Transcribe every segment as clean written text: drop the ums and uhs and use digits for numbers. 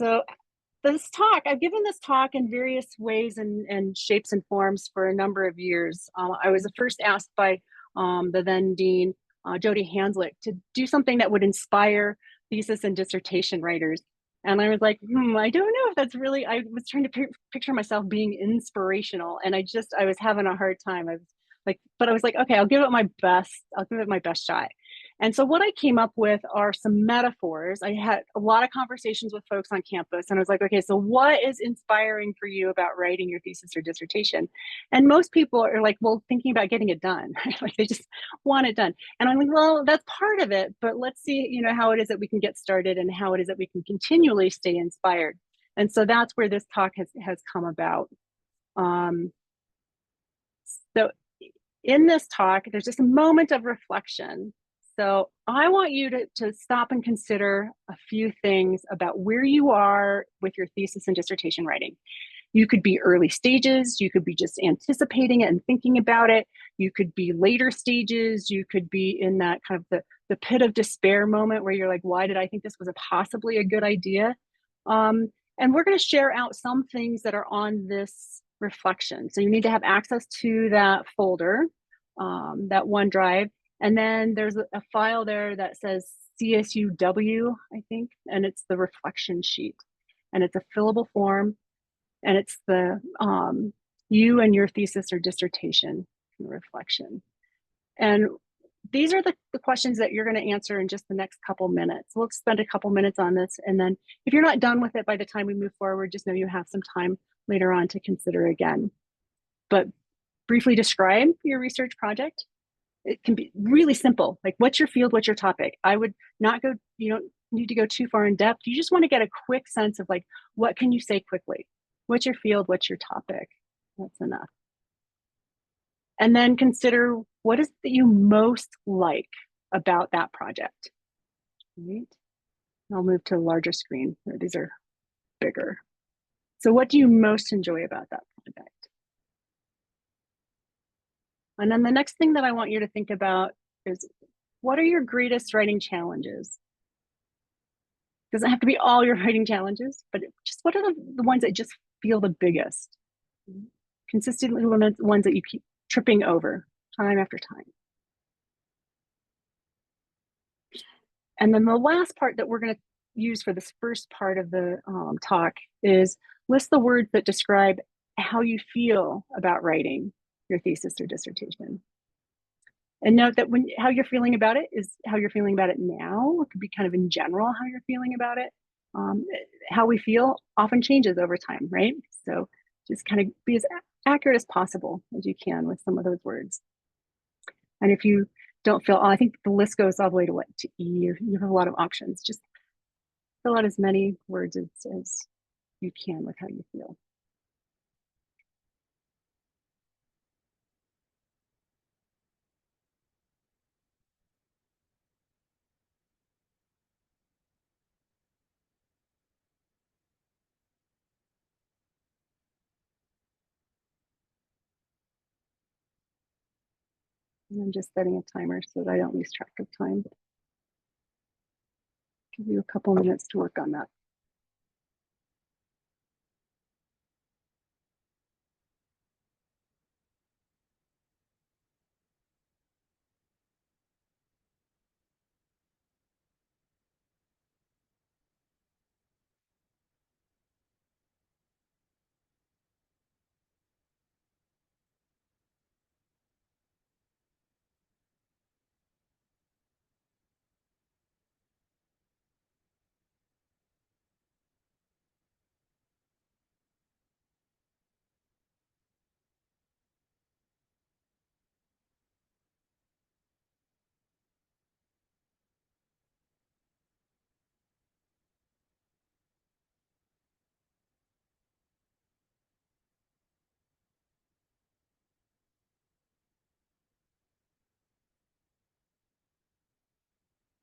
So I've given this talk in various ways and shapes and forms for a number of years. I was first asked by the then dean, Jody Hanslick, to do something that would inspire thesis and dissertation writers. And I was like, I don't know if that's really, I was trying to picture myself being inspirational. And I was having a hard time. But I was like, okay, I'll give it my best shot. And so what I came up with are some metaphors. I had a lot of conversations with folks on campus, and I was like, okay, so what is inspiring for you about writing your thesis or dissertation? And most people are like, well, thinking about getting it done, right? Like they just want it done. And I'm like, well, that's part of it, but let's see, how it is that we can get started and how it is that we can continually stay inspired. And so that's where this talk has come about. So in this talk, there's just a moment of reflection. So I want you to stop and consider a few things about where you are with your thesis and dissertation writing. You could be early stages, you could be just anticipating it and thinking about it. You could be later stages, you could be in that kind of the pit of despair moment where you're like, why did I think this was possibly a good idea? And we're going to share out some things that are on this reflection. So you need to have access to that folder, that OneDrive. And then there's a file there that says CSUW, I think, and it's the reflection sheet. And it's a fillable form, and it's the you and your thesis or dissertation reflection. And these are the questions that you're going to answer in just the next couple minutes. We'll spend a couple minutes on this, and then if you're not done with it by the time we move forward, just know you have some time later on to consider again. But briefly describe your research project. It can be really simple, like what's your field, what's your topic? I would not go, you don't need to go too far in depth. You just want to get a quick sense of like, what can you say quickly? What's your field, what's your topic? That's enough. And then consider what is that you most like about that project. Right? I'll move to a larger screen. These are bigger. So what do you most enjoy about that project? And then the next thing that I want you to think about is, what are your greatest writing challenges? It doesn't have to be all your writing challenges, but just what are the ones that just feel the biggest? Consistently the ones that you keep tripping over time after time. And then the last part that we're going to use for this first part of the talk is list the words that describe how you feel about writing your thesis or dissertation. And note that how you're feeling about it is how you're feeling about it now. It could be kind of in general how you're feeling about it. How we feel often changes over time, right? So just kind of be as accurate as possible as you can with some of those words. And if you don't feel, I think the list goes all the way to to E. You have a lot of options. Just fill out as many words as you can with how you feel. And I'm just setting a timer so that I don't lose track of time. Give you a couple minutes to work on that.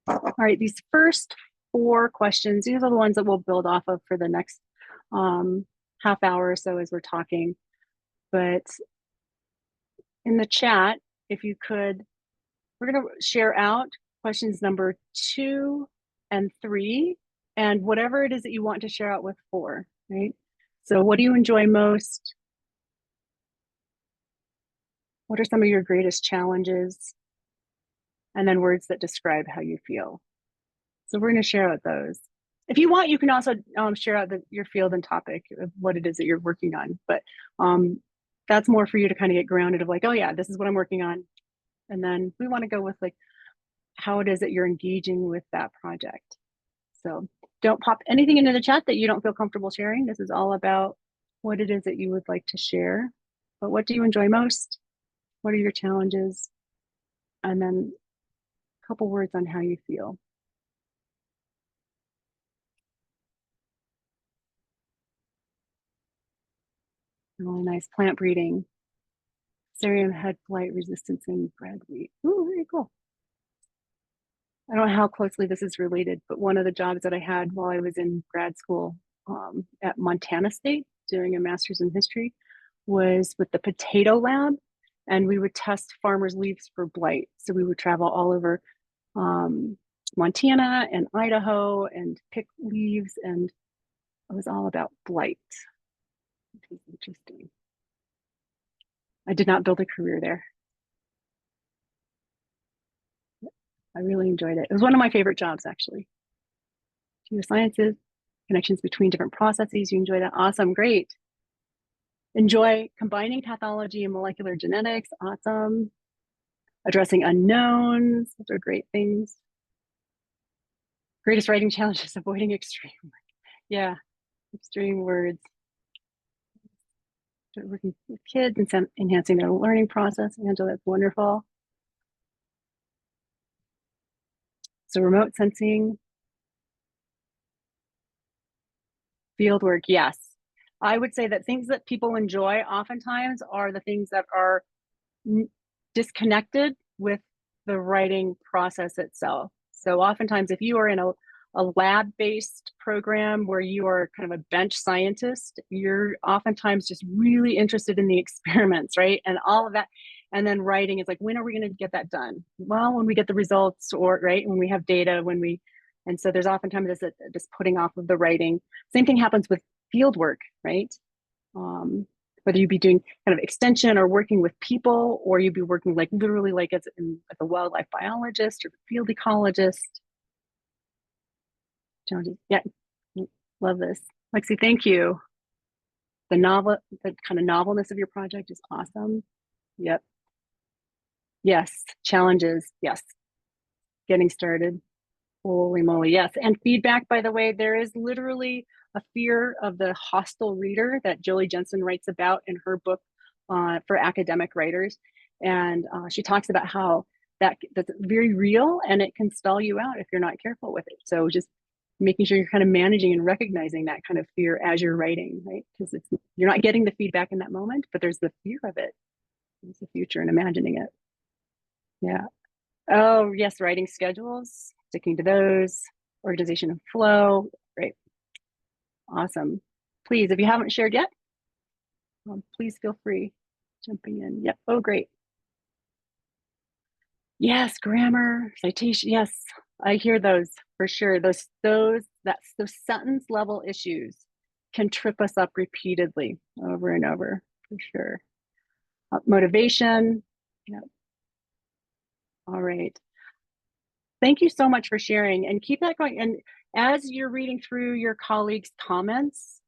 All right, these first 4 questions, these are the ones that we'll build off of for the next half hour or so as we're talking. But in the chat, if you could, we're going to share out questions number 2 and 3, and whatever it is that you want to share out with for, right? So what do you enjoy most? What are some of your greatest challenges? And then words that describe how you feel. So we're going to share out those. If you want, you can also share out your field and topic of what it is that you're working on. But that's more for you to kind of get grounded of like, oh yeah, this is what I'm working on. And then we want to go with like how it is that you're engaging with that project. So don't pop anything into the chat that you don't feel comfortable sharing. This is all about what it is that you would like to share. But what do you enjoy most? What are your challenges? And then a couple words on how you feel. Really nice plant breeding. Cerium head blight resistance in bread wheat. Ooh, very cool. I don't know how closely this is related, but one of the jobs that I had while I was in grad school at Montana State doing a master's in history was with the potato lab, and we would test farmers' leaves for blight. So we would travel all over Montana and Idaho and pick leaves, and it was all about blight. It was interesting. I did not build a career there. I really enjoyed it. It was one of my favorite jobs, actually. Geosciences, connections between different processes. You enjoy that? Awesome, great. Enjoy combining pathology and molecular genetics. Awesome. Addressing unknowns. Those are great things. Greatest writing challenge is avoiding extreme. Yeah, extreme words. Working with kids and enhancing their learning process. Angela, that's wonderful. So remote sensing, field work, yes. I would say that things that people enjoy oftentimes are the things that are disconnected with the writing process itself. So oftentimes if you are in a lab-based program where you are kind of a bench scientist, you're oftentimes just really interested in the experiments, right? And all of that. And then writing is like, when are we going to get that done? Well, when we get the results, or right, when we have data, and so there's oftentimes this putting off of the writing. Same thing happens with field work, right? Whether you be doing kind of extension or working with people, or you be working like literally like as a wildlife biologist or field ecologist. Yeah, love this. Lexi, thank you. The kind of novelness of your project is awesome. Yep. Yes, challenges, yes. Getting started. Holy moly, yes. And feedback, by the way, there is literally a fear of the hostile reader that Jolie Jensen writes about in her book for academic writers. And she talks about how that's very real, and it can stall you out if you're not careful with it. So just making sure you're kind of managing and recognizing that kind of fear as you're writing, right? Because you're not getting the feedback in that moment, but there's the fear of it. There's the future and imagining it. Yeah. Oh, yes, writing schedules, sticking to those, organization and flow. Great. Awesome. Please, if you haven't shared yet, please feel free jumping in. Yep. Oh, great. Yes, grammar, citation. Yes, I hear those for sure. Those sentence level issues can trip us up repeatedly over and over for sure. Motivation. Yep. All right. Thank you so much for sharing, and keep that going. And as you're reading through your colleagues' comments,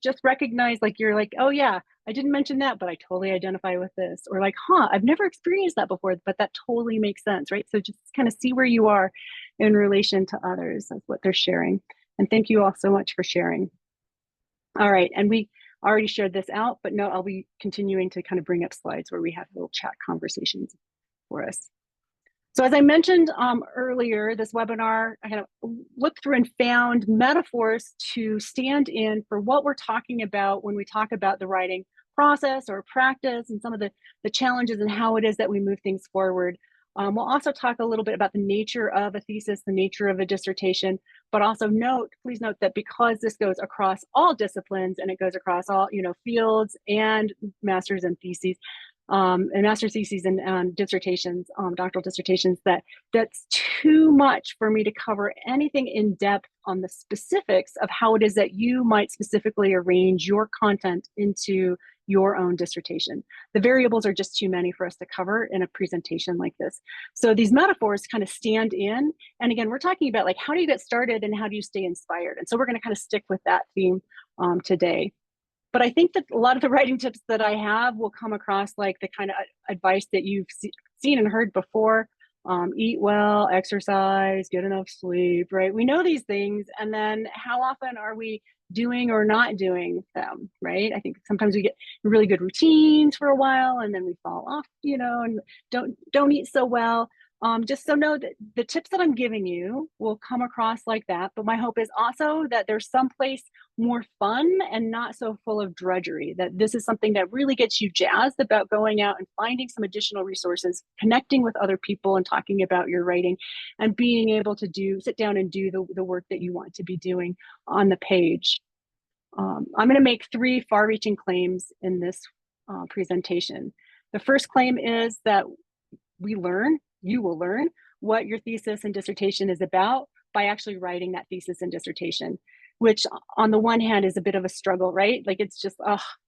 just recognize like you're like, oh yeah, I didn't mention that, but I totally identify with this. Or like, huh, I've never experienced that before, but that totally makes sense, right? So just kind of see where you are in relation to others. That's what they're sharing. And thank you all so much for sharing. All right, and we already shared this out, but no, I'll be continuing to kind of bring up slides where we have little chat conversations for us. So as I mentioned earlier, this webinar, I kind of looked through and found metaphors to stand in for what we're talking about when we talk about the writing process or practice and some of the challenges and how it is that we move things forward. We'll also talk a little bit about the nature of a thesis, the nature of a dissertation, but also please note that because this goes across all disciplines and it goes across all fields and masters and theses, and master's theses and dissertations, doctoral dissertations, that's too much for me to cover anything in depth on the specifics of how it is that you might specifically arrange your content into your own dissertation. The variables are just too many for us to cover in a presentation like this. So these metaphors kind of stand in. And again, we're talking about like, how do you get started and how do you stay inspired? And so we're going to kind of stick with that theme today. But I think that a lot of the writing tips that I have will come across like the kind of advice that you've seen and heard before. Eat well, exercise, get enough sleep, right? We know these things. And then how often are we doing or not doing them, right? I think sometimes we get really good routines for a while and then we fall off, and don't eat so well. Just so know that the tips that I'm giving you will come across like that. But my hope is also that there's someplace more fun and not so full of drudgery, that this is something that really gets you jazzed about going out and finding some additional resources, connecting with other people and talking about your writing, and being able to sit down and do the work that you want to be doing on the page. I'm going to make 3 far-reaching claims in this presentation. The first claim is that you will learn what your thesis and dissertation is about by actually writing that thesis and dissertation, which on the one hand is a bit of a struggle, right? Like it's just,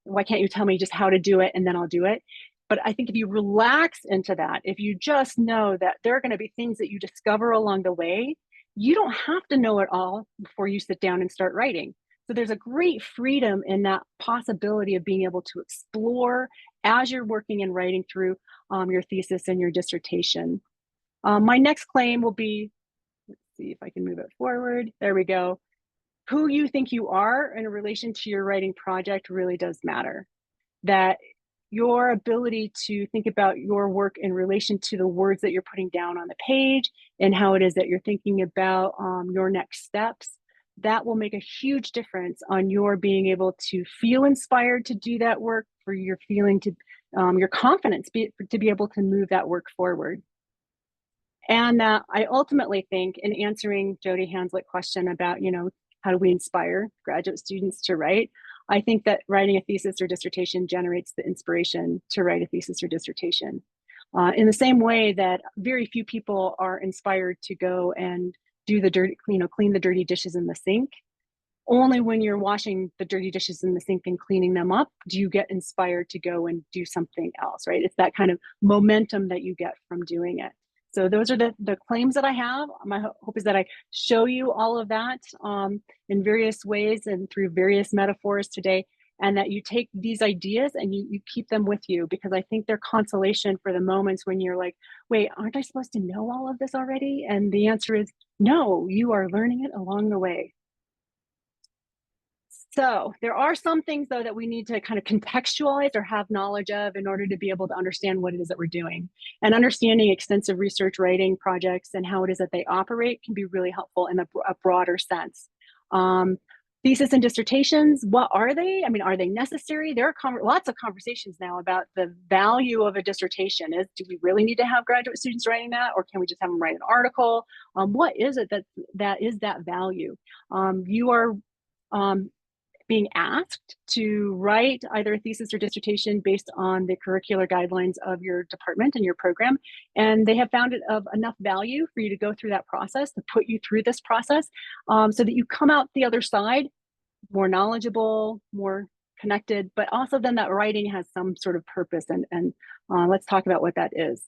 why can't you tell me just how to do it and then I'll do it? But I think if you relax into that, if you just know that there are going to be things that you discover along the way, you don't have to know it all before you sit down and start writing. So there's a great freedom in that possibility of being able to explore as you're working and writing through your thesis and your dissertation. My next claim will be, let's see if I can move it forward. There we go. Who you think you are in relation to your writing project really does matter. That your ability to think about your work in relation to the words that you're putting down on the page and how it is that you're thinking about your next steps, that will make a huge difference on your being able to feel inspired to do that work, for your feeling to your confidence to be able to move that work forward. And I ultimately think, in answering Jody Hanslick's question about, how do we inspire graduate students to write? I think that writing a thesis or dissertation generates the inspiration to write a thesis or dissertation. In the same way that very few people are inspired to go and do the dirty, clean the dirty dishes in the sink. Only when you're washing the dirty dishes in the sink and cleaning them up do you get inspired to go and do something else, right? It's that kind of momentum that you get from doing it. So those are the claims that I have. My hope is that I show you all of that in various ways and through various metaphors today, and that you take these ideas and you keep them with you, because I think they're consolation for the moments when you're like, wait, aren't I supposed to know all of this already? And the answer is no, you are learning it along the way. So there are some things, though, that we need to kind of contextualize or have knowledge of in order to be able to understand what it is that we're doing. And understanding extensive research writing projects and how it is that they operate can be really helpful in a broader sense. Thesis and dissertations, what are they? I mean, are they necessary? There are lots of conversations now about the value of a dissertation. Do we really need to have graduate students writing that, or can we just have them write an article? What is it that is that value? You are being asked to write either a thesis or dissertation based on the curricular guidelines of your department and your program. And they have found it of enough value for you to go through that process, to put you through this process, so that you come out the other side more knowledgeable, more connected, but also then that writing has some sort of purpose. And let's talk about what that is.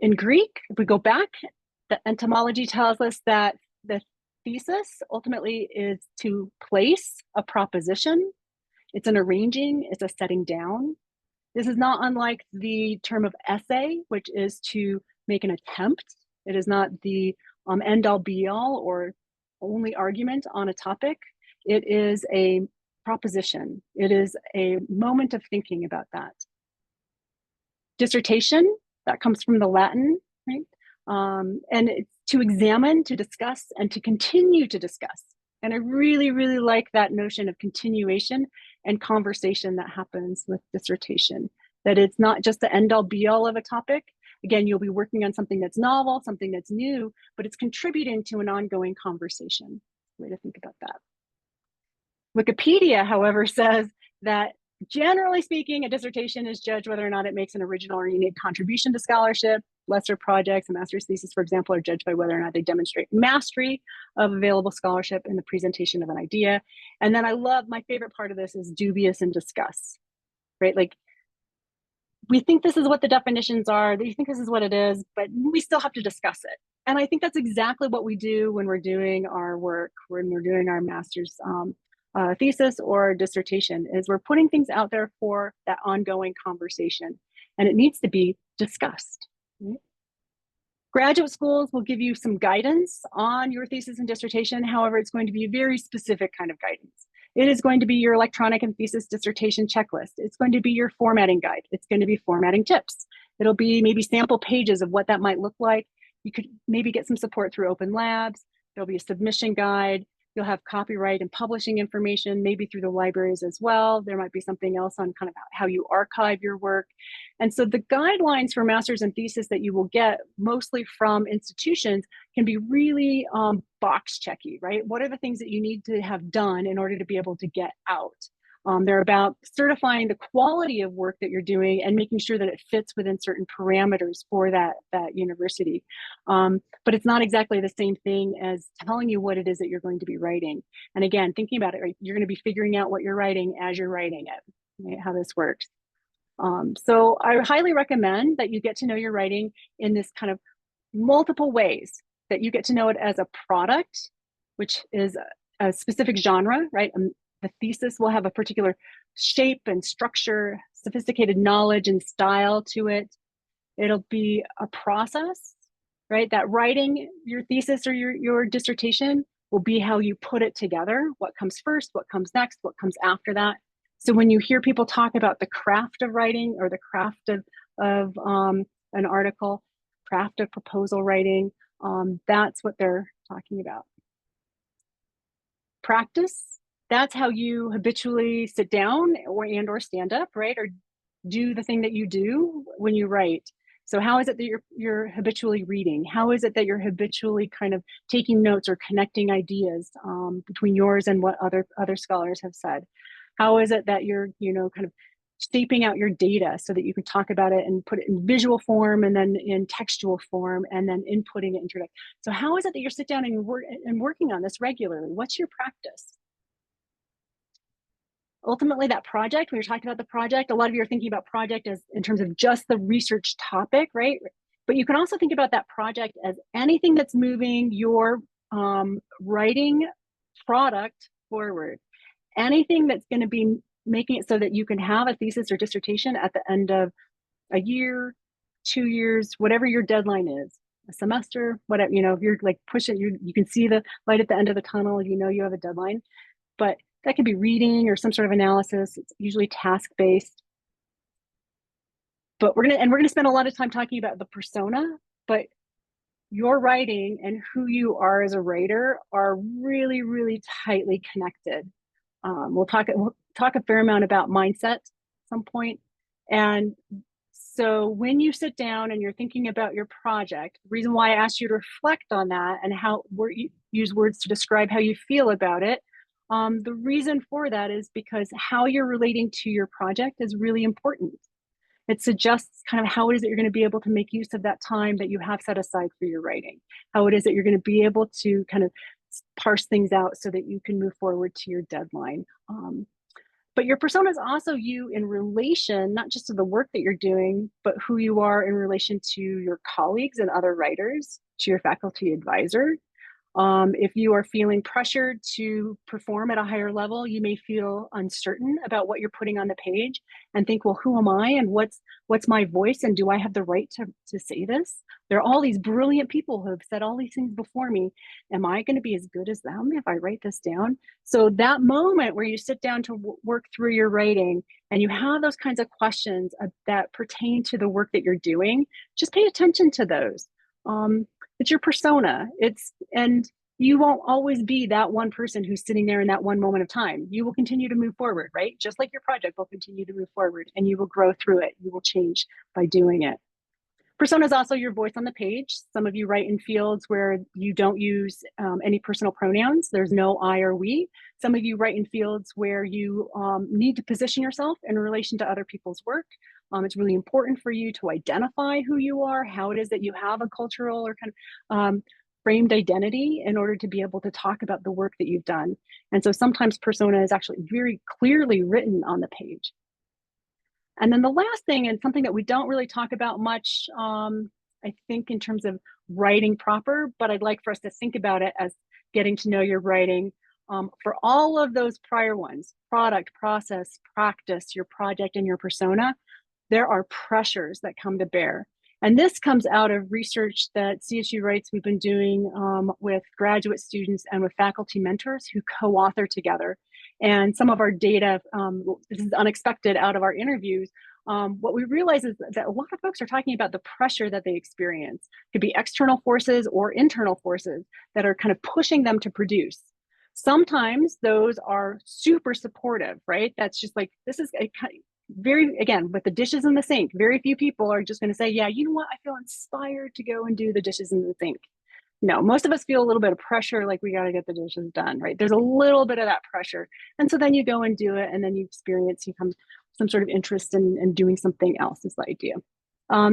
In Greek, if we go back, the etymology tells us that the thesis ultimately is to place a proposition. It's an arranging, it's a setting down. This is not unlike the term of essay, which is to make an attempt. It is not the end all be all or only argument on a topic. It is a proposition. It is a moment of thinking about that. Dissertation, that comes from the Latin, right? And it's to examine, to discuss, and to continue to discuss. And I really, really like that notion of continuation and conversation that happens with dissertation, that it's not just the end all be all of a topic. Again, you'll be working on something that's novel, something that's new, but it's contributing to an ongoing conversation. Way to think about that. Wikipedia, however, says that Generally speaking, a dissertation is judged whether or not it makes an original or unique contribution to scholarship. Lesser projects, a master's thesis, for example, are judged by whether or not they demonstrate mastery of available scholarship in the presentation of an idea. And then my favorite part of this is dubious and discuss, right? Like, we think this is what the definitions are, we think this is what it is, but we still have to discuss it. And I think that's exactly what we do when we're doing our work, when we're doing our master's thesis or dissertation, is we're putting things out there for that ongoing conversation, and it needs to be discussed. Right? Graduate schools will give you some guidance on your thesis and dissertation. However, it's going to be a very specific kind of guidance. It is going to be your electronic and thesis dissertation checklist. It's going to be your formatting guide. It's going to be formatting tips. It'll be maybe sample pages of what that might look like. You could maybe get some support through Open Labs. There'll be a submission guide. You'll have copyright and publishing information, maybe through the libraries as well. There might be something else on kind of how you archive your work. And so the guidelines for master's and thesis that you will get mostly from institutions can be really box checky, right? What are the things that you need to have done in order to be able to get out? They're about certifying the quality of work that you're doing and making sure that it fits within certain parameters for that university. But it's not exactly the same thing as telling you what it is that you're going to be writing. And again, thinking about it, right, you're going to be figuring out what you're writing as you're writing it, right, how this works. So I highly recommend that you get to know your writing in this kind of multiple ways, that you get to know it as a product, which is a specific genre, right? The thesis will have a particular shape and structure, sophisticated knowledge and style to it. It'll be a process, right? That writing your thesis or your dissertation will be how you put it together. What comes first, what comes next, what comes after that. So when you hear people talk about the craft of writing or the craft of an article, craft of proposal writing, that's what they're talking about. Practice. That's how you habitually sit down or stand up, right? Or do the thing that you do when you write. So how is it that you're habitually reading? How is it that you're habitually kind of taking notes or connecting ideas between yours and what other scholars have said? How is it that you're, kind of shaping out your data so that you can talk about it and put it in visual form and then in textual form and then inputting it into it? So how is it that you're sitting down and working on this regularly? What's your practice? Ultimately, that project, when you're talking about the project, a lot of you are thinking about project as in terms of just the research topic, right? But you can also think about that project as anything that's moving your writing product forward. Anything that's going to be making it so that you can have a thesis or dissertation at the end of a year, 2 years, whatever your deadline is, a semester, whatever, if you're like pushing, you can see the light at the end of the tunnel, you have a deadline. But that could be reading or some sort of analysis. It's usually task-based. But we're gonna spend a lot of time talking about the persona, but your writing and who you are as a writer are really, really tightly connected. We'll talk a fair amount about mindset at some point. And so when you sit down and you're thinking about your project, the reason why I asked you to reflect on that and how you use words to describe how you feel about it, the reason for that is because how you're relating to your project is really important. It suggests kind of how it is that you're going to be able to make use of that time that you have set aside for your writing, how it is that you're going to be able to kind of parse things out so that you can move forward to your deadline. But your persona is also you in relation, not just to the work that you're doing, but who you are in relation to your colleagues and other writers, to your faculty advisor. If you are feeling pressured to perform at a higher level, you may feel uncertain about what you're putting on the page and think, well, who am I and what's my voice and do I have the right to say this? There are all these brilliant people who have said all these things before me. Am I going to be as good as them if I write this down? So that moment where you sit down to work through your writing and you have those kinds of questions that pertain to the work that you're doing, just pay attention to those. It's your persona. And you won't always be that one person who's sitting there in that one moment of time. You will continue to move forward, right? Just like your project will continue to move forward and you will grow through it. You will change by doing it. Persona is also your voice on the page. Some of you write in fields where you don't use any personal pronouns. There's no I or we. Some of you write in fields where you need to position yourself in relation to other people's work. It's really important for you to identify who you are, how it is that you have a cultural or kind of framed identity in order to be able to talk about the work that you've done. And so sometimes persona is actually very clearly written on the page. And then the last thing, and something that we don't really talk about much, I think in terms of writing proper, but I'd like for us to think about it as getting to know your writing. For all of those prior ones, product, process, practice, your project, and your persona, there are pressures that come to bear. And this comes out of research that CSU Writes we've been doing with graduate students and with faculty mentors who co-author together. And some of our data, this is unexpected out of our interviews, what we realize is that a lot of folks are talking about the pressure that they experience. It could be external forces or internal forces that are kind of pushing them to produce. Sometimes those are super supportive, right? That's just like, this is a very, again, with the dishes in the sink, very few people are just going to say, yeah, you know what, I feel inspired to go and do the dishes in the sink. No, most of us feel a little bit of pressure, like we got to get the dishes done, right? There's a little bit of that pressure. And so then you go and do it, and then you come some sort of interest in doing something else is the idea.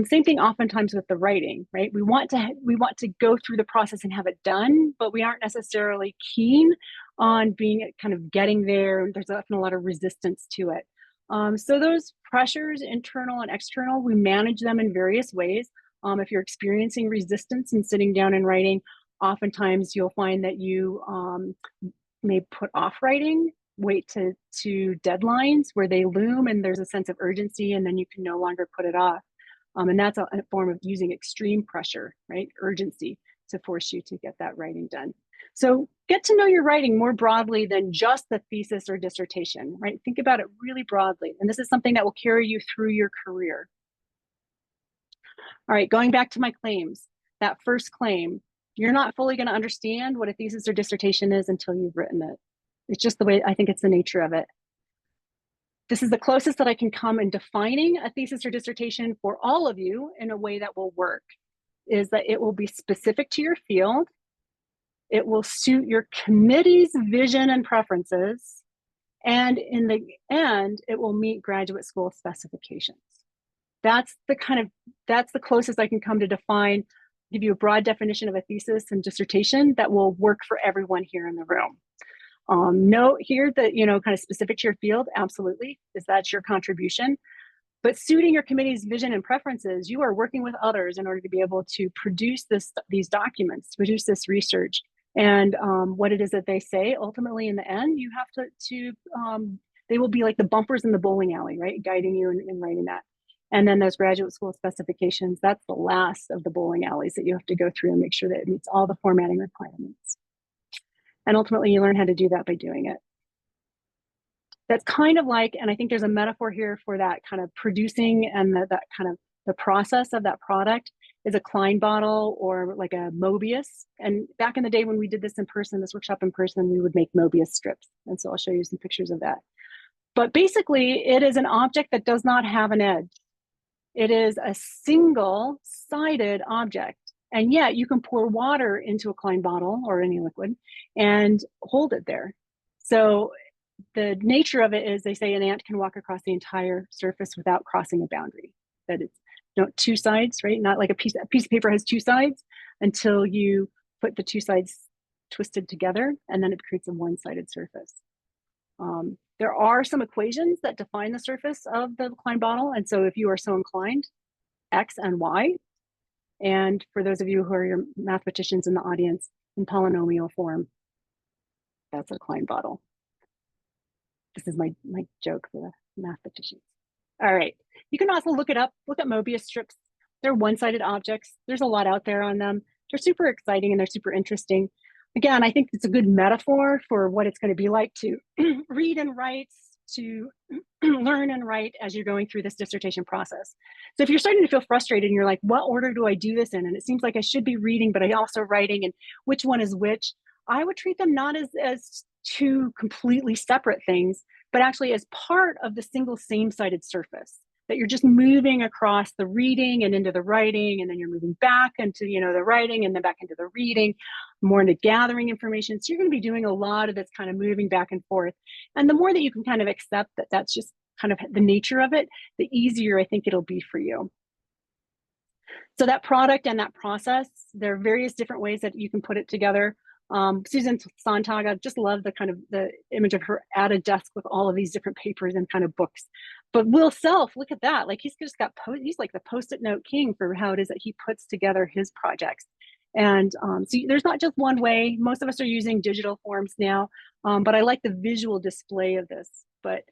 Same thing oftentimes with the writing, right? We want to go through the process and have it done, but we aren't necessarily keen on being kind of getting there. There's often a lot of resistance to it. So those pressures, internal and external, we manage them in various ways. If you're experiencing resistance in sitting down and writing, oftentimes you'll find that you may put off writing, wait to deadlines where they loom and there's a sense of urgency, and then you can no longer put it off. And that's a form of using extreme pressure, right? Urgency to force you to get that writing done. So get to know your writing more broadly than just the thesis or dissertation, right? Think about it really broadly. And this is something that will carry you through your career. All right, going back to my claims, that first claim, you're not fully going to understand what a thesis or dissertation is until you've written it. It's just the way, I think it's the nature of it. This is the closest that I can come in defining a thesis or dissertation for all of you in a way that will work, is that it will be specific to your field. It will suit your committee's vision and preferences. And in the end, it will meet graduate school specifications. That's the closest I can come to define, give you a broad definition of a thesis and dissertation that will work for everyone here in the room. Note here that, kind of specific to your field, absolutely, is that your contribution. But suiting your committee's vision and preferences, you are working with others in order to be able to produce these documents, produce this research. And what it is that they say, ultimately in the end, you have to they will be like the bumpers in the bowling alley, right? Guiding you in writing that. And then those graduate school specifications, that's the last of the bowling alleys that you have to go through and make sure that it meets all the formatting requirements. And ultimately you learn how to do that by doing it. That's kind of like, and I think there's a metaphor here for that kind of producing and that kind of the process of that product is a Quynn bottle or like a mobius. And back in the day when we did this in person, this workshop in person, we would make mobius strips. And so I'll show you some pictures of that. But basically it is an object that does not have an edge. It is a single-sided object. And yet you can pour water into a Quynn bottle or any liquid and hold it there. So the nature of it is, they say an ant can walk across the entire surface without crossing a boundary. That it's two sides, right? Not like a piece of paper has two sides until you put the two sides twisted together, and then it creates a one-sided surface. There are some equations that define the surface of the Quynn bottle. And so if you are so inclined, X and Y. And for those of you who are your mathematicians in the audience, in polynomial form, that's a Quynn bottle. This is my joke for the mathematicians. All right, you can also look at mobius strips. They're one-sided objects. There's a lot out there on them. They're super exciting and they're super interesting. Again, I think it's a good metaphor for what it's going to be like to read and write, to learn and write as you're going through this dissertation process. So if you're starting to feel frustrated and you're like, what order do I do this in? And it seems like I should be reading, but I also writing, and which one is which? I would treat them not as two completely separate things, but actually as part of the single same-sided surface. that you're just moving across the reading and into the writing, and then you're moving back into, the writing and then back into the reading, more into gathering information. So you're going to be doing a lot of this kind of moving back and forth. And the more that you can kind of accept that that's just kind of the nature of it, the easier I think it'll be for you. So that product and that process, there are various different ways that you can put it together. Susan Sontag, I just love the kind of the image of her at a desk with all of these different papers and kind of books. But Will Self, look at that. Like he's like the Post-it note king for how it is that he puts together his projects. And so there's not just one way. Most of us are using digital forms now, but I like the visual display of this. But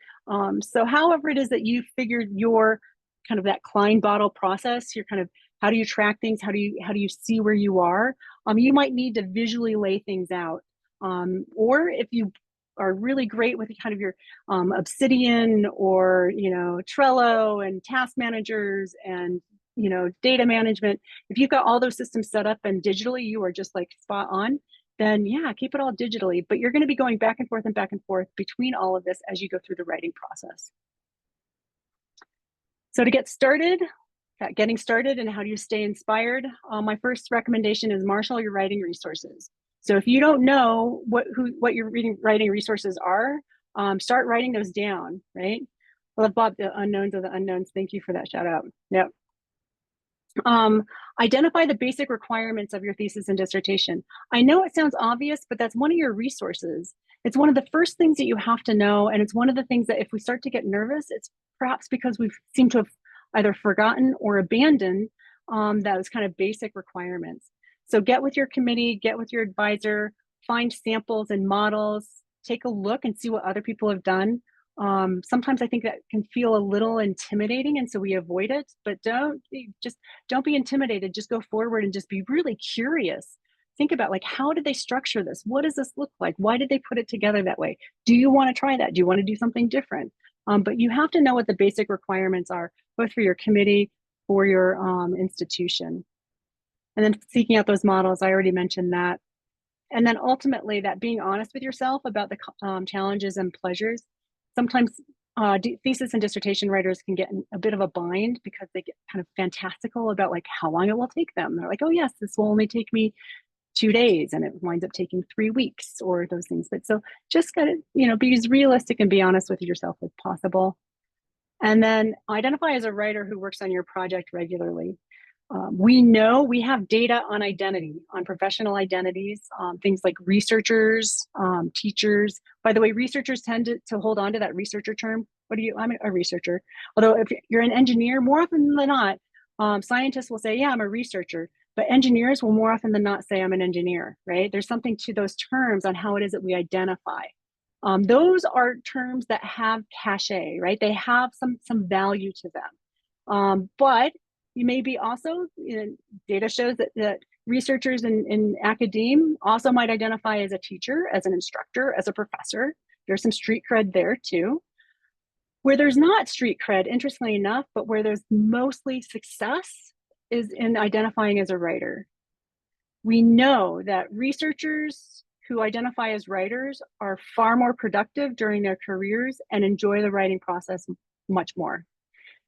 so however it is that you figured your kind of that Klein bottle process, your kind of how do you track things? How do you see where you are? You might need to visually lay things out. Or if you are really great with kind of your Obsidian or, Trello and task managers and, data management, if you've got all those systems set up and digitally, you are just like spot on, then yeah, keep it all digitally. But you're going to be going back and forth between all of this as you go through the writing process. So to get started, getting started and how do you stay inspired? My first recommendation is marshal your writing resources. So if you don't know what your writing resources are, start writing those down, right? I love Bob, the unknowns of the unknowns. Thank you for that shout out. Yep. Identify the basic requirements of your thesis and dissertation. I know it sounds obvious, but that's one of your resources. It's one of the first things that you have to know. And it's one of the things that if we start to get nervous, it's perhaps because we seem to have either forgotten or abandoned those kind of basic requirements. So get with your committee, get with your advisor, find samples and models, take a look and see what other people have done. Sometimes I think that can feel a little intimidating, and so we avoid it, but don't be intimidated. Just go forward and just be really curious. Think about like, how did they structure this? What does this look like? Why did they put it together that way? Do you want to try that? Do you want to do something different? But you have to know what the basic requirements are, both for your committee, for your institution. And then seeking out those models, I already mentioned that. And then ultimately that being honest with yourself about the challenges and pleasures. Sometimes thesis and dissertation writers can get in a bit of a bind because they get kind of fantastical about like how long it will take them. They're like, oh yes, this will only take me 2 days, and it winds up taking 3 weeks or those things. But so just gotta, be as realistic and be honest with yourself as possible. And then identify as a writer who works on your project regularly. We know we have data on identity, on professional identities, things like researchers, teachers. By the way, researchers tend to hold on to that researcher term. I'm a researcher. Although if you're an engineer, more often than not, scientists will say, yeah, I'm a researcher. But engineers will more often than not say I'm an engineer, right? There's something to those terms on how it is that we identify. Those are terms that have cachet, right? They have some value to them. But you may be also, data shows that researchers in academe also might identify as a teacher, as an instructor, as a professor. There's some street cred there too. Where there's not street cred, interestingly enough, but where there's mostly success is in identifying as a writer. We know that researchers who identify as writers are far more productive during their careers and enjoy the writing process much more.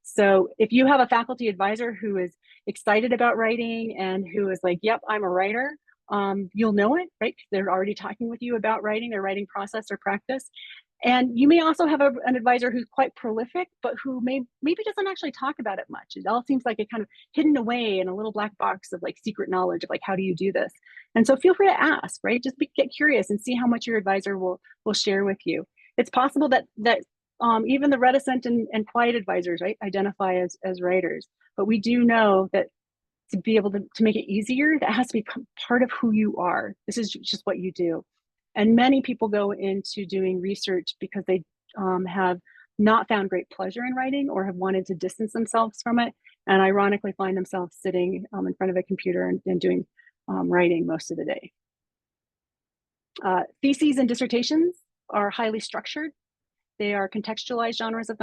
So if you have a faculty advisor who is excited about writing and who is like, yep, I'm a writer, you'll know it, right? Because they're already talking with you about writing, their writing process or practice. And you may also have an advisor who's quite prolific, but who maybe doesn't actually talk about it much. It all seems like it kind of hidden away in a little black box of like secret knowledge of like, how do you do this? And so feel free to ask, right? Just get curious and see how much your advisor will share with you. It's possible that even the reticent and quiet advisors, right, identify as writers. But we do know that to be able to make it easier, that has to be part of who you are. This is just what you do. And many people go into doing research because they have not found great pleasure in writing or have wanted to distance themselves from it, and ironically find themselves sitting in front of a computer and doing writing most of the day. Theses and dissertations are highly structured. They are contextualized genres of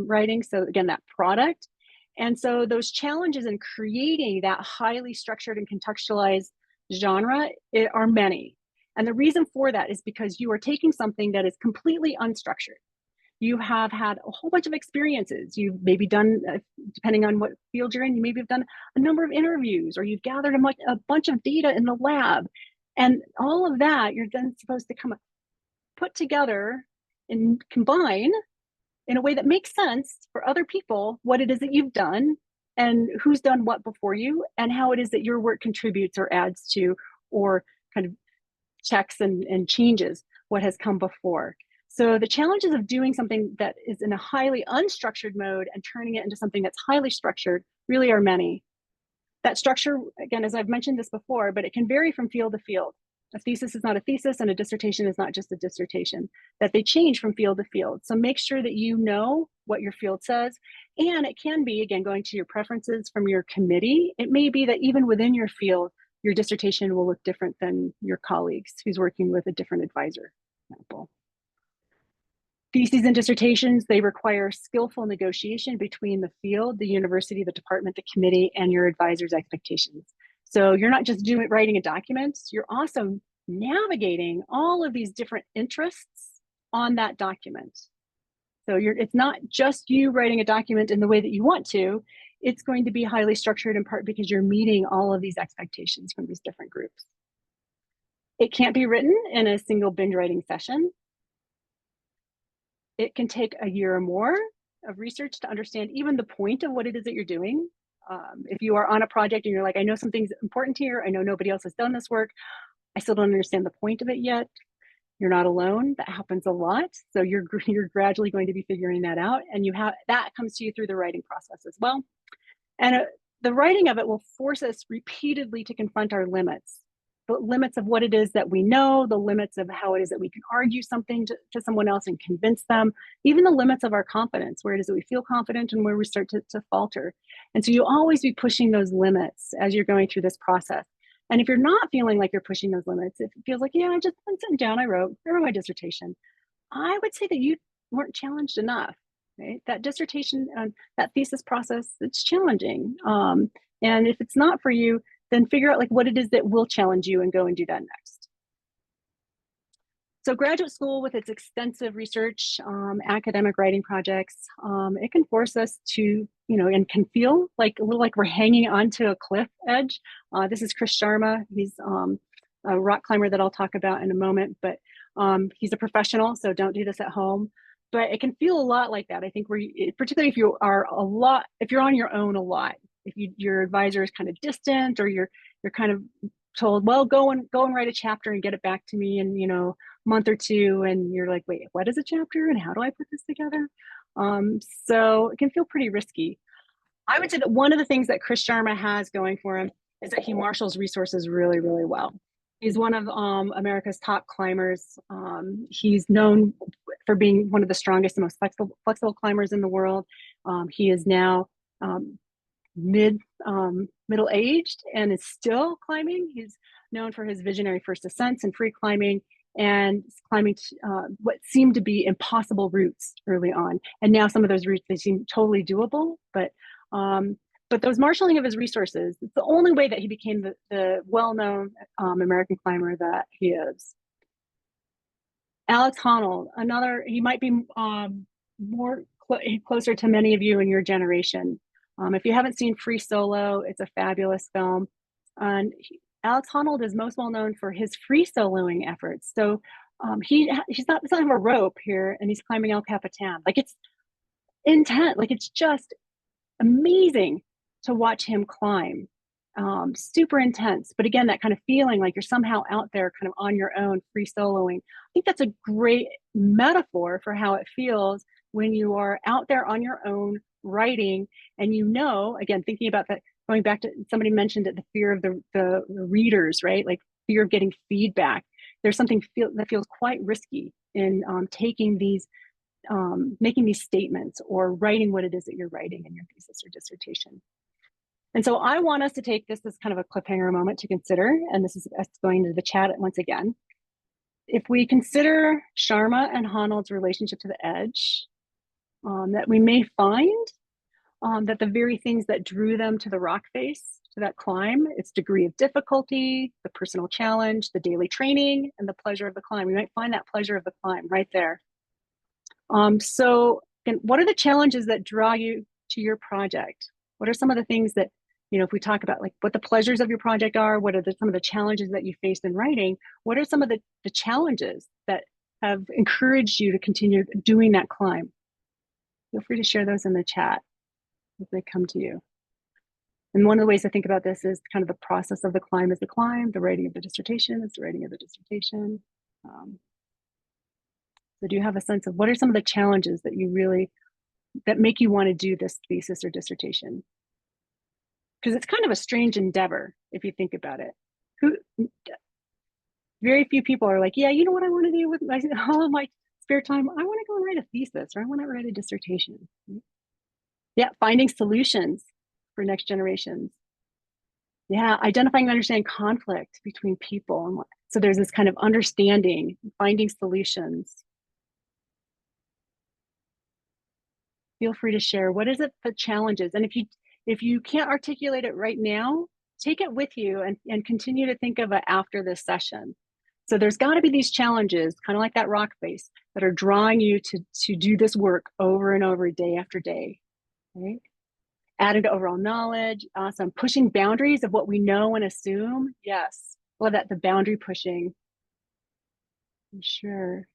writing. So again, that product. And so those challenges in creating that highly structured and contextualized genre are many. And the reason for that is because you are taking something that is completely unstructured. You have had a whole bunch of experiences. You've maybe done, depending on what field you're in, you maybe have done a number of interviews, or you've gathered a bunch of data in the lab. And all of that, you're then supposed to put together and combine in a way that makes sense for other people what it is that you've done and who's done what before you, and how it is that your work contributes or adds to, or kind of checks and changes what has come before. So the challenges of doing something that is in a highly unstructured mode and turning it into something that's highly structured really are many. That structure, again, as I've mentioned this before, but it can vary from field to field. A thesis is not a thesis, and a dissertation is not just a dissertation, that they change from field to field. So make sure that you know what your field says. And it can be, again, going to your preferences from your committee. It may be that even within your field, your dissertation will look different than your colleagues who's working with a different advisor, for example. Theses and dissertations, they require skillful negotiation between the field, the university, the department, the committee, and your advisor's expectations. So you're not just writing a document, you're also navigating all of these different interests on that document. So it's not just you writing a document in the way that you want to, it's going to be highly structured in part because you're meeting all of these expectations from these different groups. It can't be written in a single binge writing session. It can take a year or more of research to understand even the point of what it is that you're doing. If you are on a project and you're like, I know something's important here, I know nobody else has done this work, I still don't understand the point of it yet. You're not alone. That happens a lot. So you're gradually going to be figuring that out, and that comes to you through the writing process as well. And the writing of it will force us repeatedly to confront our limits. The limits of what it is that we know, the limits of how it is that we can argue something to someone else and convince them, even the limits of our confidence, where it is that we feel confident and where we start to falter. And so you'll always be pushing those limits as you're going through this process. And if you're not feeling like you're pushing those limits, if it feels like, yeah, I just been sitting down, I wrote my dissertation, I would say that you weren't challenged enough, right? That dissertation, that thesis process, it's challenging. And if it's not for you, then figure out like what it is that will challenge you and go and do that next. So graduate school, with its extensive research, academic writing projects, it can force us to, and can feel like a little like we're hanging onto a cliff edge. This is Chris Sharma. He's a rock climber that I'll talk about in a moment, but he's a professional, so don't do this at home. But it can feel a lot like that. I think particularly if you're on your own a lot, if your advisor is kind of distant, or you're kind of told, well, go and write a chapter and get it back to me in month or two, and you're like, wait, what is a chapter and how do I put this together? So it can feel pretty risky. I would say that one of the things that Chris Sharma has going for him is that he marshals resources really, really well. He's one of America's top climbers. He's known for being one of the strongest and most flexible climbers in the world. He is now middle-aged and is still climbing. He's known for his visionary first ascents and free climbing, and climbing what seemed to be impossible routes early on. And now some of those routes, they seem totally doable, but those marshaling of his resources, it's the only way that he became the well-known American climber that he is. Alex Honnold, he might be closer to many of you in your generation. If you haven't seen Free Solo, it's a fabulous film. And Alex Honnold is most well known for his free soloing efforts. So he's not have a rope here, and he's climbing El Capitan. Like, it's intense. Like, it's just amazing to watch him climb. Super intense. But again, that kind of feeling like you're somehow out there kind of on your own, free soloing. I think that's a great metaphor for how it feels when you are out there on your own writing, and again, thinking about that, going back to, somebody mentioned it, the fear of the readers, right? Like fear of getting feedback. There's something that feels quite risky in taking these, making these statements or writing what it is that you're writing in your thesis or dissertation. And so I want us to take this as kind of a cliffhanger moment to consider, and this is us going to the chat once again. If we consider Sharma and Honnold's relationship to the edge, that we may find that the very things that drew them to the rock face, to that climb, its degree of difficulty, the personal challenge, the daily training, and the pleasure of the climb. We might find that pleasure of the climb right there. So and what are the challenges that draw you to your project? What are some of the things that, if we talk about like what the pleasures of your project are, what are some of the challenges that you faced in writing? What are some of the challenges that have encouraged you to continue doing that climb? Feel free to share those in the chat as they come to you. And one of the ways to think about this is kind of the process of the climb is the climb, the writing of the dissertation is the writing of the dissertation. So do you have a sense of what are some of the challenges that that make you want to do this thesis or dissertation? Because it's kind of a strange endeavor if you think about it. Very few people are like, yeah, you know what I want to do with all of my spare time? I want to go and write a thesis, or I want to write a dissertation. Yeah, finding solutions for next generations. Yeah, identifying and understanding conflict between people. And so there's this kind of understanding, finding solutions. Feel free to share. What is it, the challenges? And if you can't articulate it right now, take it with you and continue to think of it after this session. So there's got to be these challenges, kind of like that rock face, that are drawing you to do this work over and over, day after day, right? Adding to overall knowledge, awesome. Pushing boundaries of what we know and assume, yes. Love that, the boundary pushing. Sure.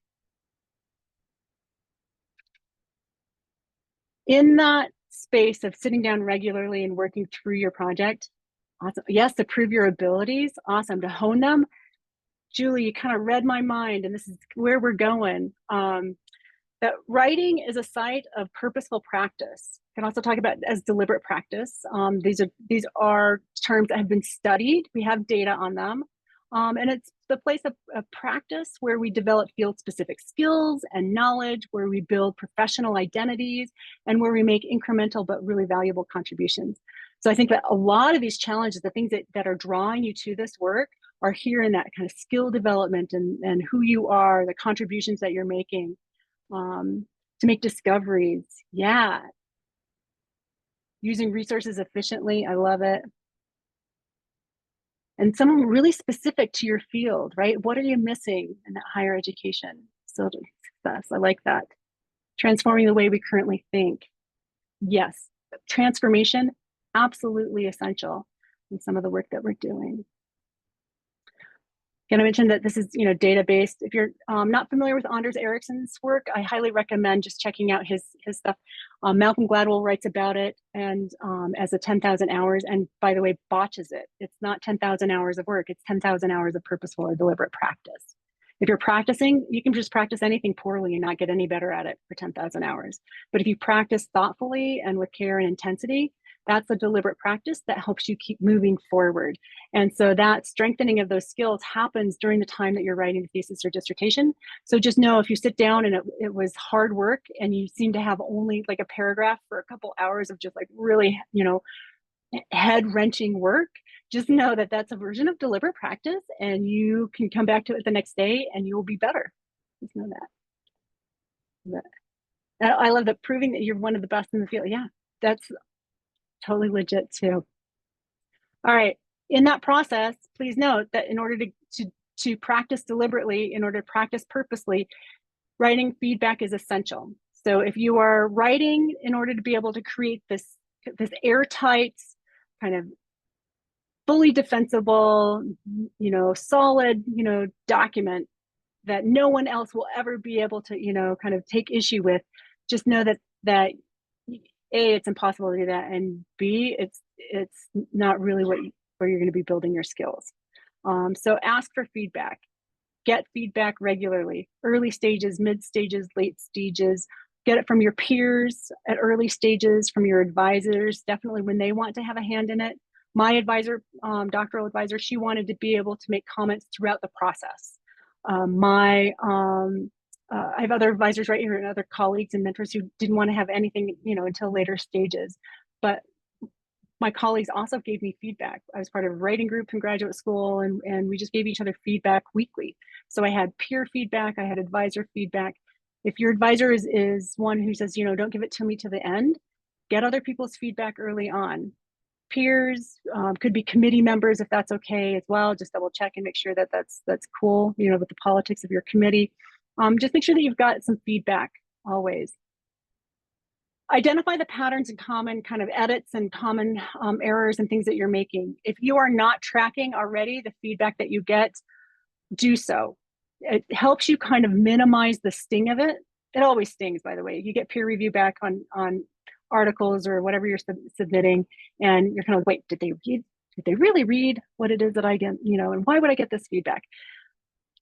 In that space of sitting down regularly and working through your project, awesome. Yes, to prove your abilities, awesome. To hone them. Julie, you kind of read my mind, and this is where we're going. That writing is a site of purposeful practice. You can also talk about as deliberate practice. These are terms that have been studied. We have data on them. And it's the place of practice where we develop field-specific skills and knowledge, where we build professional identities, and where we make incremental but really valuable contributions. So I think that a lot of these challenges, the things that are drawing you to this work, are here in that kind of skill development and who you are, the contributions that you're making, to make discoveries. Yeah. Using resources efficiently. I love it. And some really specific to your field, right? What are you missing in that higher education success? I like that. Transforming the way we currently think. Yes. Transformation, absolutely essential in some of the work that we're doing. Again, I mentioned that this is, data-based. If you're not familiar with Anders Ericsson's work, I highly recommend just checking out his stuff. Malcolm Gladwell writes about it and as a 10,000 hours, and by the way, botches it. It's not 10,000 hours of work. It's 10,000 hours of purposeful or deliberate practice. If you're practicing, you can just practice anything poorly and not get any better at it for 10,000 hours. But if you practice thoughtfully and with care and intensity, that's a deliberate practice that helps you keep moving forward. And so that strengthening of those skills happens during the time that you're writing the thesis or dissertation. So just know if you sit down and it was hard work and you seem to have only like a paragraph for a couple hours of just like really, head-wrenching work, just know that that's a version of deliberate practice and you can come back to it the next day and you will be better. Just know that. I love that, proving that you're one of the best in the field. Yeah, that's totally legit too. All right. In that process, please note that in order to practice deliberately, in order to practice purposely, writing feedback is essential. So if you are writing in order to be able to create this airtight, kind of fully defensible, solid, document that no one else will ever be able to, kind of take issue with, just know that A, it's impossible to do that, and B, it's not really where you're going to be building your skills. So ask for feedback. Get feedback regularly. Early stages, mid stages, late stages. Get it from your peers at early stages, from your advisors, definitely when they want to have a hand in it. My advisor, doctoral advisor, she wanted to be able to make comments throughout the process. I have other advisors right here and other colleagues and mentors who didn't want to have anything, until later stages. But my colleagues also gave me feedback. I was part of a writing group in graduate school, and we just gave each other feedback weekly. So I had peer feedback, I had advisor feedback. If your advisor is one who says, don't give it to me to the end, get other people's feedback early on. Peers could be committee members if that's okay as well. Just double check and make sure that that's cool, with the politics of your committee. Just make sure that you've got some feedback always. Identify the patterns and common kind of edits and common errors and things that you're making. If you are not tracking already the feedback that you get, do so. It helps you kind of minimize the sting of it. It always stings, by the way. You get peer review back on articles or whatever you're submitting, and you're kind of, wait, did they read? Did they really read what it is that I get? You know, and why would I get this feedback?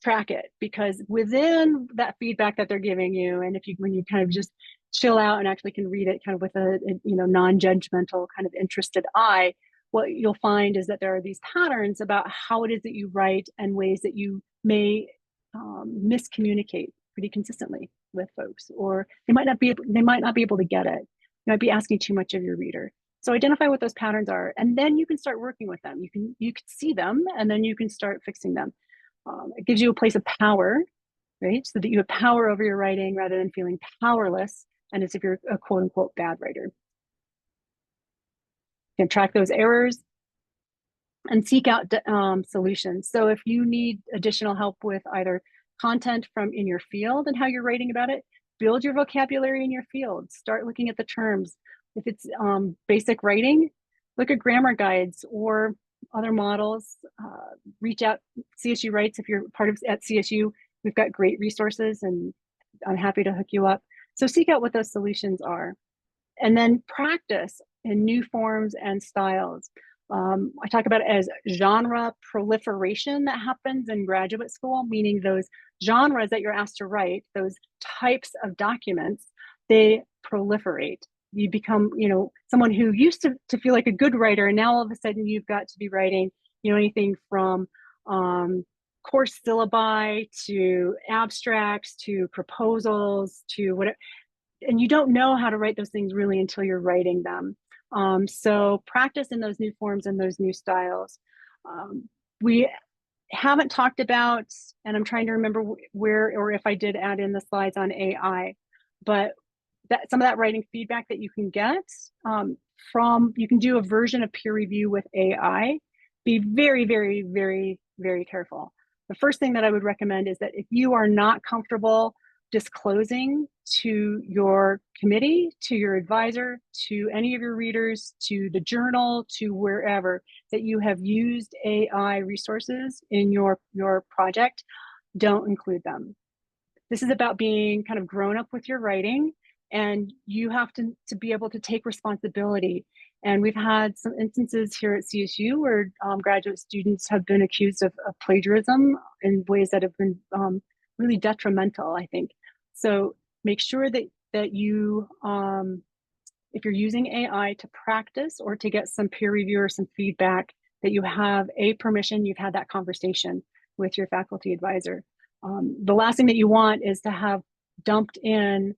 Track it, because within that feedback that they're giving you, and when you kind of just chill out and actually can read it kind of with a non-judgmental kind of interested eye, what you'll find is that there are these patterns about how it is that you write and ways that you may miscommunicate pretty consistently with folks, or they might not be able to get it. You might be asking too much of your reader. So identify what those patterns are, and then you can start working with them. You can see them, and then you can start fixing them. It gives you a place of power, right? So that you have power over your writing rather than feeling powerless and as if you're a quote unquote bad writer. You can track those errors and seek out solutions. So if you need additional help with either content from in your field and how you're writing about it, build your vocabulary in your field. Start looking at the terms. If it's basic writing, look at grammar guides or other models. Reach out, CSU Writes, if you're part of at CSU, we've got great resources and I'm happy to hook you up. So seek out what those solutions are, and then practice in new forms and styles. I talk about it as genre proliferation that happens in graduate school, meaning those genres that you're asked to write, those types of documents, they proliferate. You become, someone who used to feel like a good writer, and now all of a sudden you've got to be writing, anything from course syllabi to abstracts to proposals to whatever, and you don't know how to write those things really until you're writing them. So practice in those new forms and those new styles. We haven't talked about, and I'm trying to remember where or if I did add in the slides on AI, but that some of that writing feedback that you can get you can do a version of peer review with AI. Be very, very, very, very careful. The first thing that I would recommend is that if you are not comfortable disclosing to your committee, to your advisor, to any of your readers, to the journal, to wherever, that you have used AI resources in your project, don't include them. This is about being kind of grown up with your writing, and you have to be able to take responsibility. And we've had some instances here at CSU where graduate students have been accused of plagiarism in ways that have been really detrimental, I think. So make sure that you, if you're using AI to practice or to get some peer review or some feedback, that you have permission, you've had that conversation with your faculty advisor. The last thing that you want is to have dumped in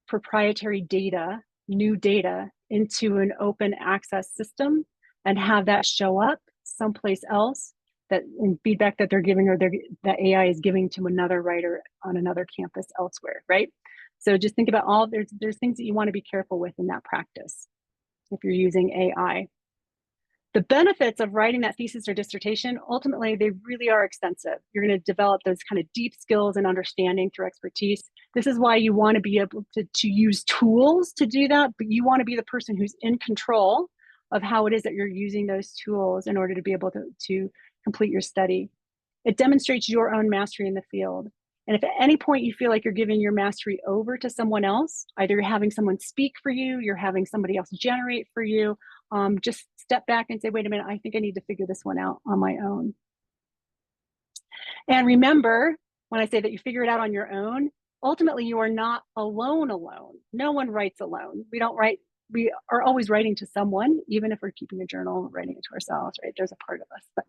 proprietary data, new data, into an open access system and have that show up someplace else, that in feedback that they're giving or that AI is giving to another writer on another campus elsewhere, right? So just think about there's things that you want to be careful with in that practice if you're using AI. The benefits of writing that thesis or dissertation, ultimately, they really are extensive. You're going to develop those kind of deep skills and understanding through expertise. This is why you want to be able to use tools to do that, but you want to be the person who's in control of how it is that you're using those tools in order to be able to complete your study. It demonstrates your own mastery in the field. And if at any point you feel like you're giving your mastery over to someone else, either you're having someone speak for you, you're having somebody else generate for you, just step back and say, wait a minute, I think I need to figure this one out on my own. And remember, when I say that you figure it out on your own, ultimately you are not alone. No one writes alone. We are always writing to someone, even if we're keeping a journal, writing it to ourselves, right? There's a part of us, but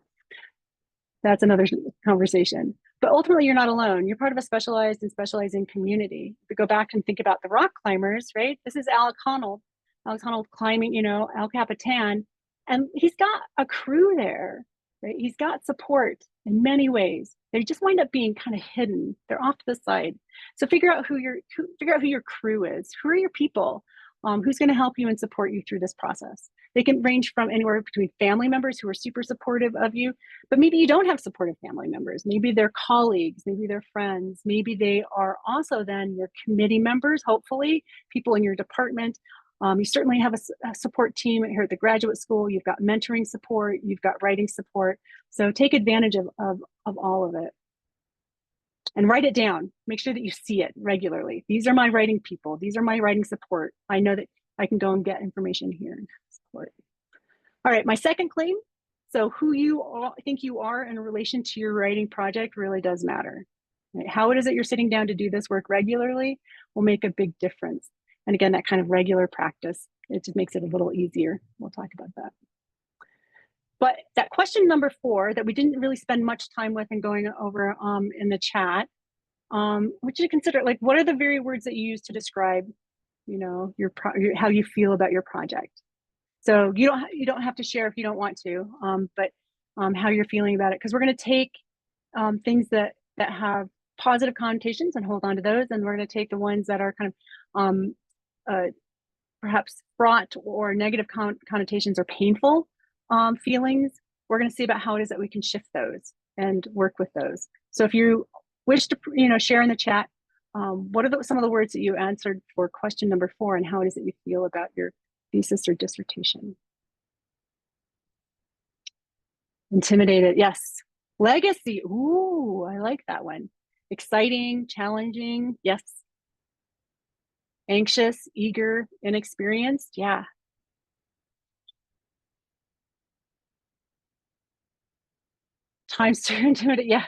that's another conversation. But ultimately, you're not alone. You're part of a specialized and specializing community. If we go back and think about the rock climbers, right? This is Alex Honnold climbing, El Capitan, and he's got a crew there, right? He's got support in many ways. They just wind up being kind of hidden. They're off to the side. So figure out who your crew is. Who are your people? Who's going to help you and support you through this process? They can range from anywhere between family members who are super supportive of you, but maybe you don't have supportive family members. Maybe they're colleagues, maybe they're friends, maybe they are also then your committee members, hopefully, people in your department. You certainly have a support team here at the graduate school. You've got mentoring support, you've got writing support. So take advantage of all of it. And write it down. Make sure that you see it regularly. These are my writing people. These are my writing support. I know that I can go and get information here and support. All right, my second claim. So who you think you are in relation to your writing project really does matter. Right? How it is that you're sitting down to do this work regularly will make a big difference. And again, that kind of regular practice, it just makes it a little easier. We'll talk about that. But that question number 4 that we didn't really spend much time with and going over in the chat, what you consider, like, what are the very words that you use to describe, you know, how you feel about your project? So you don't have to share if you don't want to, but how you're feeling about it, because we're going to take things that have positive connotations and hold on to those, and we're going to take the ones that are kind of perhaps fraught or negative connotations or painful feelings. We're going to see about how it is that we can shift those and work with those. So if you wish to, you know, share in the chat, what are some of the words that you answered for question number 4, and how it is that you feel about your thesis or dissertation? Intimidated, yes. Legacy, ooh, I like that one. Exciting, challenging, yes. Anxious, eager, inexperienced, yeah. Times 2 intimidated, yeah.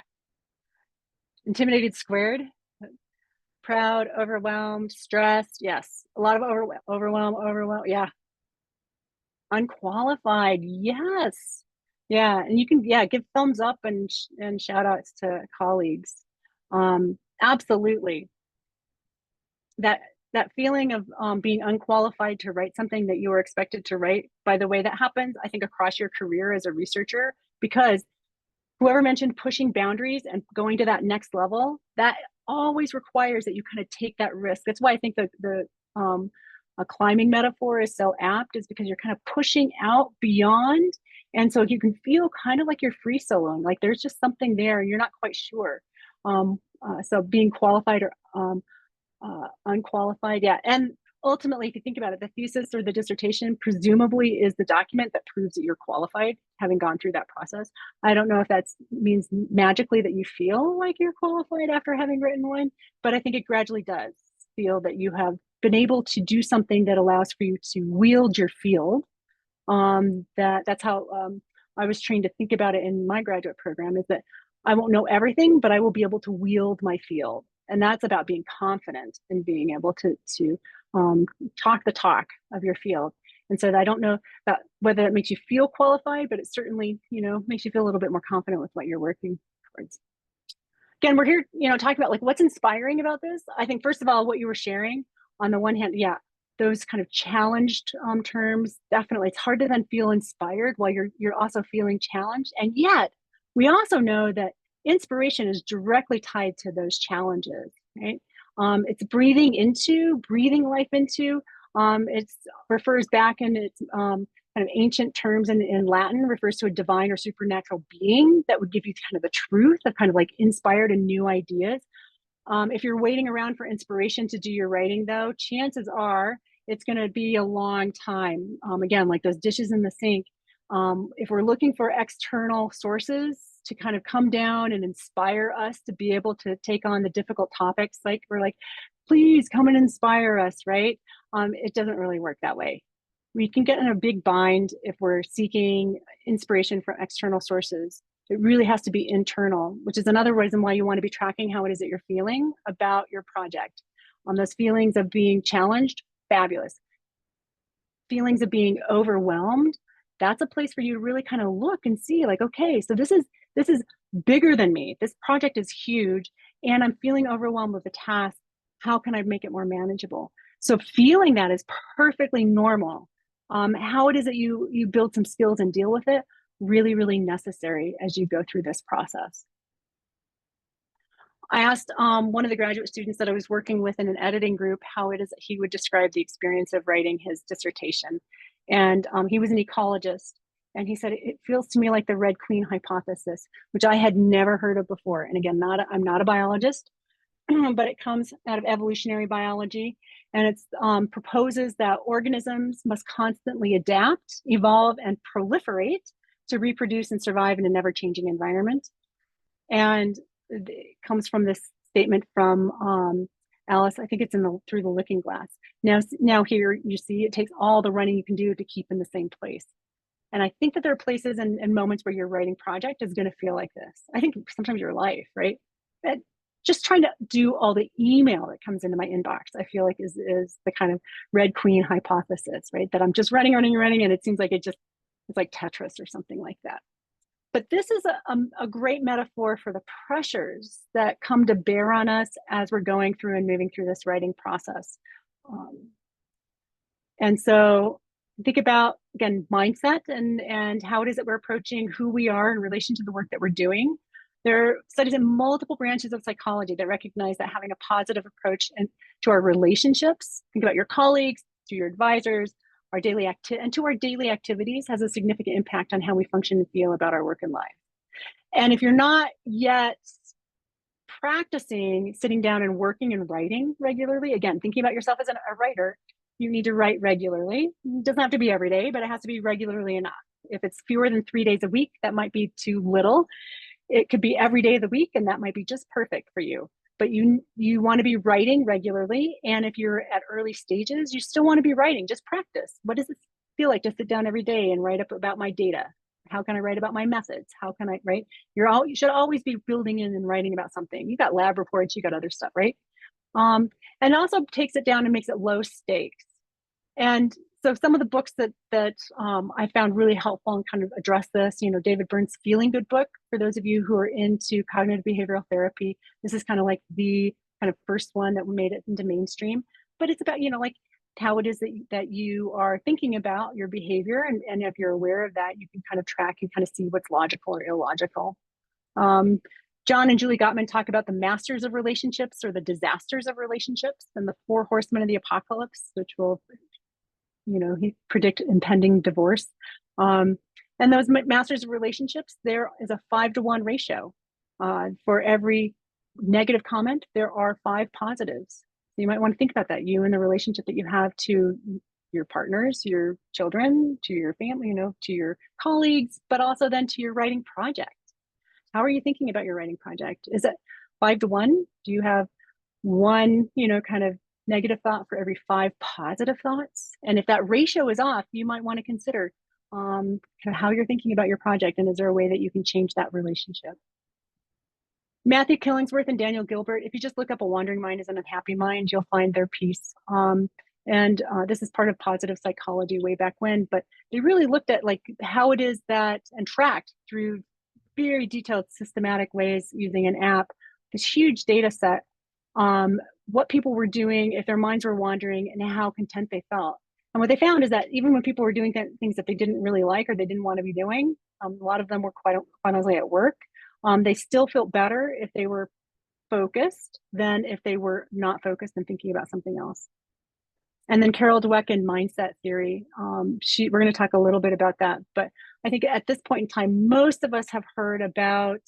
Intimidated squared. Proud, overwhelmed, stressed, yes. A lot of overwhelm, yeah. Unqualified, yes. Yeah, and you can, yeah, give thumbs up and shout outs to colleagues. Absolutely. That feeling of being unqualified to write something that you were expected to write, by the way, that happens, I think, across your career as a researcher, because whoever mentioned pushing boundaries and going to that next level, that always requires that you kind of take that risk. That's why I think the a climbing metaphor is so apt, is because you're kind of pushing out beyond. And so you can feel kind of like you're free soloing, like there's just something there and you're not quite sure. So being qualified or unqualified, yeah. And ultimately, if you think about it, the thesis or the dissertation presumably is the document that proves that you're qualified, having gone through that process. I don't know if that means magically that you feel like you're qualified after having written one, but I think it gradually does feel that you have been able to do something that allows for you to wield your field. That's how I was trained to think about it in my graduate program, is that I won't know everything, but I will be able to wield my field. And that's about being confident in being able to talk the talk of your field. And so I don't know that whether it makes you feel qualified, but it certainly, you know, makes you feel a little bit more confident with what you're working towards. Again, we're here, you know, talking about like what's inspiring about this. I think, first of all, what you were sharing, on the one hand, yeah, those kind of challenged terms, definitely. It's hard to then feel inspired while you're also feeling challenged. And yet, we also know that inspiration is directly tied to those challenges, right? It's breathing life into. It refers back in its kind of ancient terms in Latin, refers to a divine or supernatural being that would give you kind of the truth of kind of like inspired and new ideas. If you're waiting around for inspiration to do your writing, though, chances are it's going to be a long time. Again, like those dishes in the sink. If we're looking for external sources to kind of come down and inspire us to be able to take on the difficult topics, like we're like, please come and inspire us, right? It doesn't really work that way. We can get in a big bind if we're seeking inspiration from external sources. It really has to be internal, which is another reason why you want to be tracking how it is that you're feeling about your project. Those feelings of being challenged, fabulous. Feelings of being overwhelmed, that's a place for you to really kind of look and see, like, okay, so this is bigger than me. This project is huge, and I'm feeling overwhelmed with the task. How can I make it more manageable? So feeling that is perfectly normal. How it is that you build some skills and deal with it, really, really necessary as you go through this process. I asked one of the graduate students that I was working with in an editing group how it is that he would describe the experience of writing his dissertation. And he was an ecologist. And he said, it feels to me like the red queen hypothesis, which I had never heard of before. And again, I'm not a biologist, but it comes out of evolutionary biology. And it proposes that organisms must constantly adapt, evolve, and proliferate to reproduce and survive in a never-changing environment. And it comes from this statement from Alice, I think it's in Through the Looking Glass. Now here you see it takes all the running you can do to keep in the same place. And I think that there are places and moments where your writing project is going to feel like this. I think sometimes your life, right? That just trying to do all the email that comes into my inbox, I feel like is the kind of red queen hypothesis, right? That I'm just running, and it seems like it's like Tetris or something like that. But this is a great metaphor for the pressures that come to bear on us as we're going through and moving through this writing process. And so think about, again, mindset and how it is that we're approaching who we are in relation to the work that we're doing. There are studies in multiple branches of psychology that recognize that having a positive approach to our relationships, think about your colleagues, to your advisors, our daily activities has a significant impact on how we function and feel about our work and life. And if you're not yet practicing sitting down and working and writing regularly, again, thinking about yourself as a writer, you need to write regularly. It doesn't have to be every day, but it has to be regularly enough. If it's fewer than 3 days a week, that might be too little. It could be every day of the week, and that might be just perfect for you. But you want to be writing regularly. And if you're at early stages, you still want to be writing. Just practice. What does it feel like to sit down every day and write up about my data? How can I write about my methods? How can I write? You should always be building in and writing about something. You got lab reports, you got other stuff, right? And it also takes it down and makes it low stakes. And so some of the books that I found really helpful and kind of address this, David Byrne's Feeling Good book, for those of you who are into cognitive behavioral therapy, this is kind of like the kind of first one that made it into mainstream. But it's about, like how it is that you are thinking about your behavior. And if you're aware of that, you can kind of track and kind of see what's logical or illogical. John and Julie Gottman talk about the masters of relationships or the disasters of relationships and the 4 horsemen of the apocalypse, which will he predict impending divorce. And those masters of relationships, there is a 5-to-1 ratio. For every negative comment, there are 5 positives. So you might want to think about that, you and the relationship that you have to your partners, your children, to your family, to your colleagues, but also then to your writing project. How are you thinking about your writing project? Is it 5-to-1? Do you have one, kind of negative thought for every 5 positive thoughts? And if that ratio is off, you might want to consider kind of how you're thinking about your project, and is there a way that you can change that relationship? Matthew Killingsworth and Daniel Gilbert, if you just look up A Wandering Mind is an Unhappy Mind, you'll find their piece. This is part of positive psychology way back when, but they really looked at like how it is that, and tracked through very detailed systematic ways using an app, this huge data set, what people were doing, if their minds were wandering, and how content they felt. And what they found is that even when people were doing things that they didn't really like or they didn't want to be doing, a lot of them were quite honestly at work, they still felt better if they were focused than if they were not focused and thinking about something else. And then Carol Dweck and mindset theory, we're going to talk a little bit about that. But I think at this point in time, most of us have heard about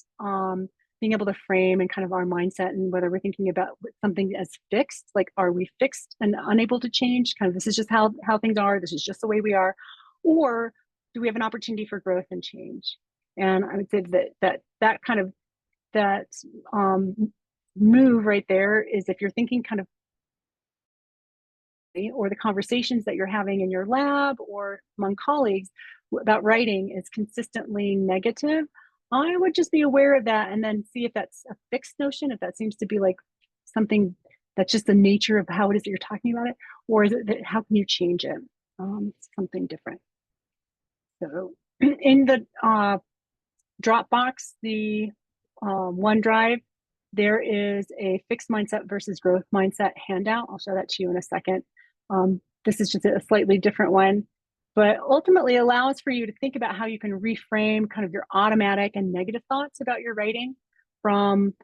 being able to frame and kind of our mindset, and whether we're thinking about something as fixed, like are we fixed and unable to change? Kind of this is just how things are. This is just the way we are. Or do we have an opportunity for growth and change? And I would say that kind of move right there is, if you're thinking kind of, or the conversations that you're having in your lab or among colleagues about writing is consistently negative, I would just be aware of that and then see if that's a fixed notion, if that seems to be like something that's just the nature of how it is that you're talking about it, or is it that, how can you change it? Something different. So in the Dropbox, the OneDrive, there is a fixed mindset versus growth mindset handout. I'll show that to you in a second. This is just a slightly different one, but ultimately allows for you to think about how you can reframe kind of your automatic and negative thoughts about your writing from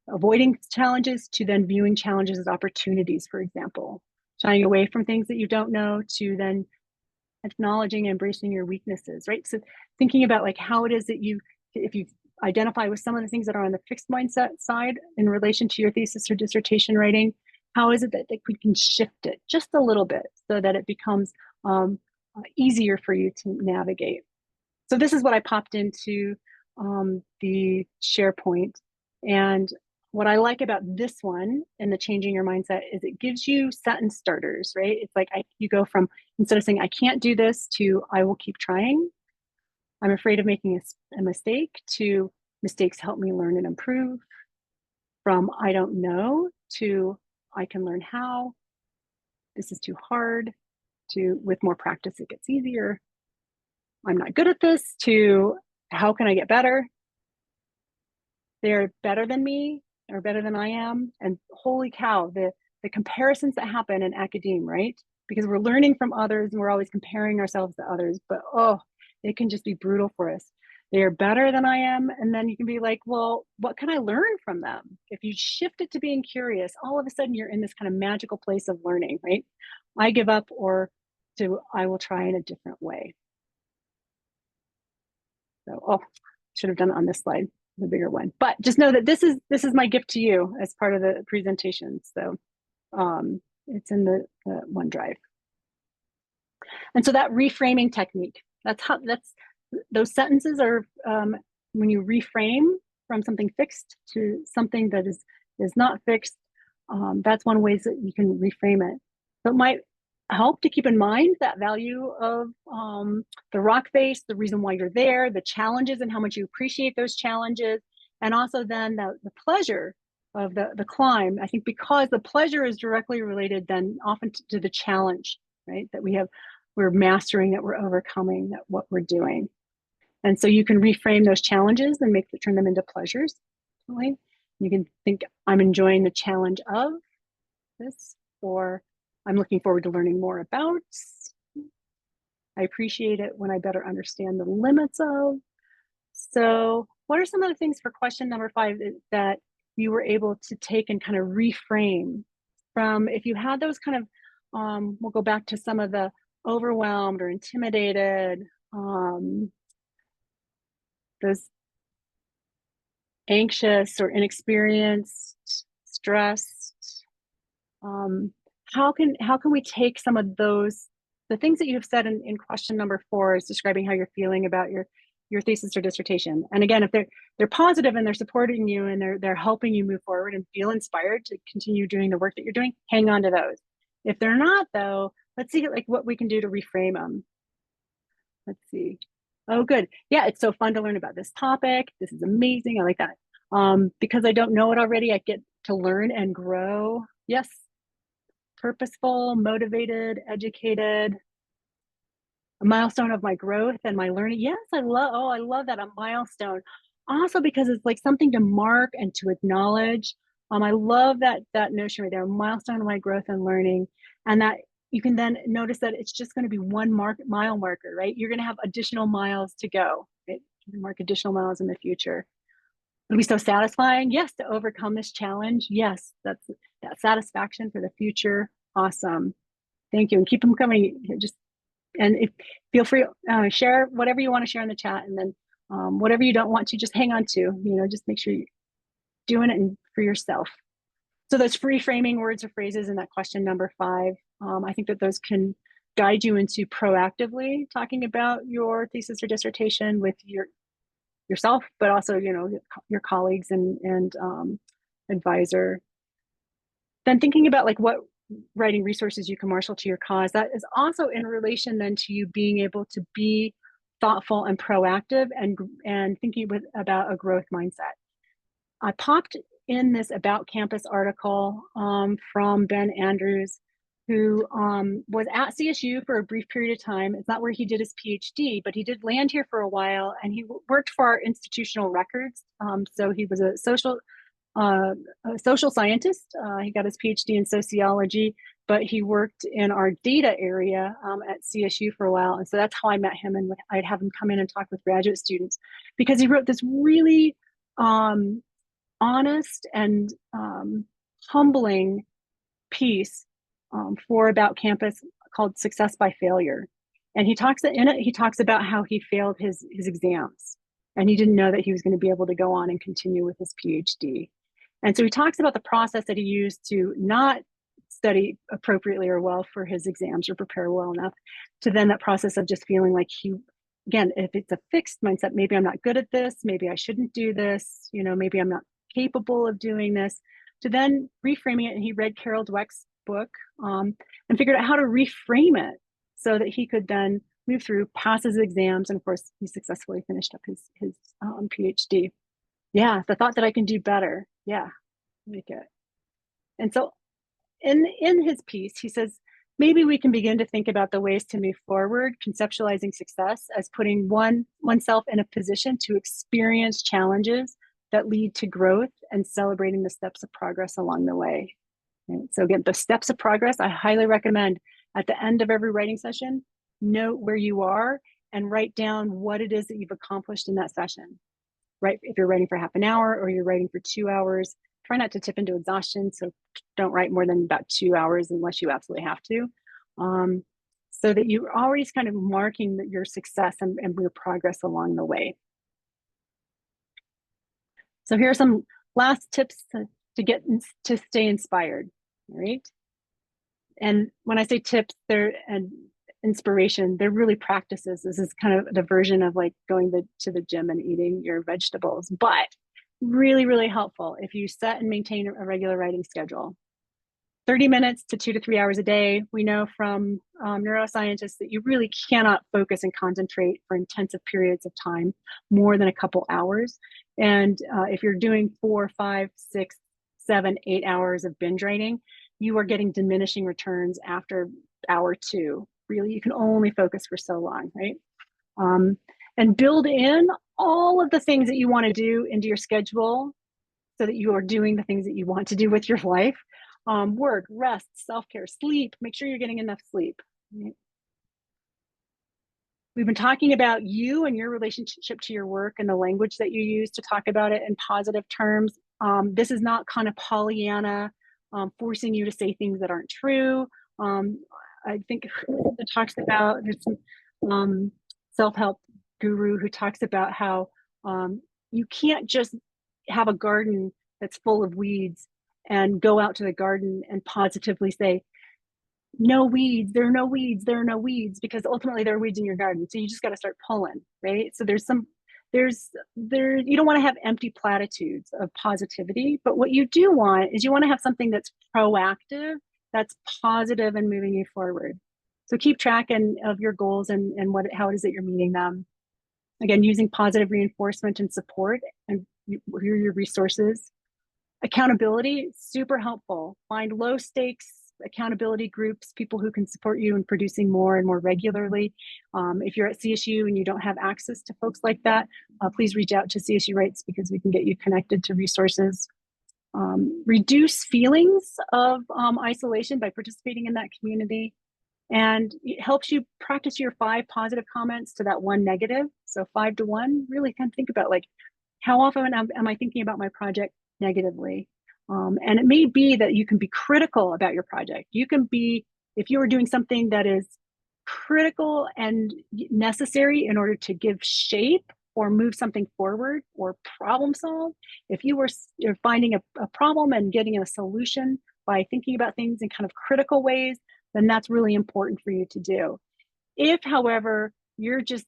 avoiding challenges to then viewing challenges as opportunities, for example, shying away from things that you don't know to then acknowledging and embracing your weaknesses, right? So thinking about like how it is that you, if you identify with some of the things that are on the fixed mindset side in relation to your thesis or dissertation writing, how is it that we can shift it just a little bit so that it becomes easier for you to navigate? So this is what I popped into the SharePoint. And what I like about this one and the changing your mindset is it gives you sentence starters, right? It's like you go from, instead of saying, I can't do this, to I will keep trying. I'm afraid of making a mistake, to mistakes help me learn and improve. From I don't know to I can learn how. This is too hard, to with more practice it gets easier. I'm not good at this, to how can I get better? They're better than me or better than I am. And holy cow, the comparisons that happen in academia, right? Because we're learning from others and we're always comparing ourselves to others, but oh, it can just be brutal for us. They are better than I am. And then you can be like, well, what can I learn from them? If you shift it to being curious, all of a sudden you're in this kind of magical place of learning, right? I give up, or to I will try in a different way. So, oh, should have done it on this slide, the bigger one. But just know that this is my gift to you as part of the presentation. So it's in the OneDrive. And so that reframing technique, those sentences are when you reframe from something fixed to something that is not fixed, that's one way that you can reframe it. So it might help to keep in mind that value of the rock face, the reason why you're there, the challenges and how much you appreciate those challenges, and also then the pleasure of the climb. I think because the pleasure is directly related then often to the challenge, right? That we're mastering, that we're overcoming, that what we're doing. And so you can reframe those challenges and turn them into pleasures. Right? You can think, I'm enjoying the challenge of this, or I'm looking forward to learning more about. I appreciate it when I better understand the limits of. So what are some of the things for question number 5 that you were able to take and kind of reframe from, if you had those kind of, we'll go back to some of the overwhelmed or intimidated, those anxious or inexperienced, stressed, how can we take some of those, the things that you have said in question number 4 is describing how you're feeling about your thesis or dissertation. And again, if they're positive and they're supporting you and they're helping you move forward and feel inspired to continue doing the work that you're doing, hang on to those. If they're not, though, let's see like what we can do to reframe them. Let's see. Oh, good. Yeah, it's so fun to learn about this topic. This is amazing. I like that. Because I don't know it already, I get to learn and grow. Yes. Purposeful, motivated, educated. A milestone of my growth and my learning. Yes, I love that, a milestone. Also because it's like something to mark and to acknowledge. I love that notion right there, a milestone of my growth and learning, and that you can then notice that it's just going to be one mile marker, right? You're going to have additional miles to go, right? You can mark additional miles in the future. It'll be so satisfying, yes, to overcome this challenge. Yes, that's that satisfaction for the future. Awesome. Thank you. And keep them coming. Feel free, share whatever you want to share in the chat, and then whatever you don't want to, just hang on to, just make sure you're doing it for yourself. So those free framing words or phrases in that question number 5, I think that those can guide you into proactively talking about your thesis or dissertation with yourself, but also, your colleagues and advisor. Then thinking about like what writing resources you can marshal to your cause, that is also in relation then to you being able to be thoughtful and proactive and thinking about a growth mindset. I popped in this About Campus article from Ben Andrews, who was at CSU for a brief period of time. It's not where he did his PhD, but he did land here for a while, and he worked for our institutional records. So he was a social scientist. He got his PhD in sociology, but he worked in our data area at CSU for a while. And so that's how I met him, and I'd have him come in and talk with graduate students, because he wrote this really honest and humbling piece for About Campus called Success by Failure. And he talks in it, he talks about how he failed his exams and he didn't know that he was going to be able to go on and continue with his PhD. And so he talks about the process that he used to not study appropriately or well for his exams or prepare well enough, to then that process of just feeling like he, again, if it's a fixed mindset, maybe I'm not good at this, maybe I shouldn't do this, you know, maybe I'm not capable of doing this, to then reframing it. And he read Carol Dweck's book and figured out how to reframe it so that he could then move through, pass his exams, and of course he successfully finished up his PhD. Yeah, the thought that I can do better. Yeah, make it. And so in his piece, he says, maybe we can begin to think about the ways to move forward, conceptualizing success as putting oneself in a position to experience challenges that lead to growth and celebrating the steps of progress along the way. And so again, the steps of progress, I highly recommend at the end of every writing session, note where you are and write down what it is that you've accomplished in that session, right? If you're writing for half an hour or you're writing for 2 hours, try not to tip into exhaustion. So don't write more than about 2 hours unless you absolutely have to. So that you're always kind of marking your success and your progress along the way. So here are some last tips to get to stay inspired, right? And when I say tips, they're and inspiration, they're really practices. This is kind of the version of like going to the gym and eating your vegetables, but really, really helpful if you set and maintain a regular writing schedule. 30 minutes to 2 to 3 hours a day. We know from neuroscientists that you really cannot focus and concentrate for intensive periods of time more than a couple hours. And if you're doing 4, 5, 6, 7, 8 hours of binge writing, you are getting diminishing returns after hour 2. Really, you can only focus for so long, right? And build in all of the things that you want to do into your schedule so that you are doing the things that you want to do with your life. Work, rest, self-care, sleep. Make sure you're getting enough sleep. Right? We've been talking about you and your relationship to your work and the language that you use to talk about it in positive terms. This is not kind of Pollyanna, forcing you to say things that aren't true. I think it talks about, there's some self-help guru who talks about how you can't just have a garden that's full of weeds and go out to the garden and positively say, no weeds, there are no weeds, there are no weeds, because ultimately there are weeds in your garden. So you just got to start pulling, right? So you don't want to have empty platitudes of positivity, but what you do want is you want to have something that's proactive, that's positive and moving you forward. So keep track of your goals and how it is that you're meeting them. Again, using positive reinforcement and support and your resources. Accountability, super helpful. Find low stakes accountability groups, people who can support you in producing more and more regularly. If you're at CSU and you don't have access to folks like that, please reach out to CSU Writes because we can get you connected to resources. Reduce feelings of isolation by participating in that community. And it helps you practice your 5 positive comments to that 1 negative. So 5 to 1, really kind of think about like, how often am I thinking about my project negatively? And it may be that you can be critical about your project. You can be, if you are doing something that is critical and necessary in order to give shape or move something forward or problem solve, if you're finding a problem and getting a solution by thinking about things in kind of critical ways, then that's really important for you to do. If, however, you're just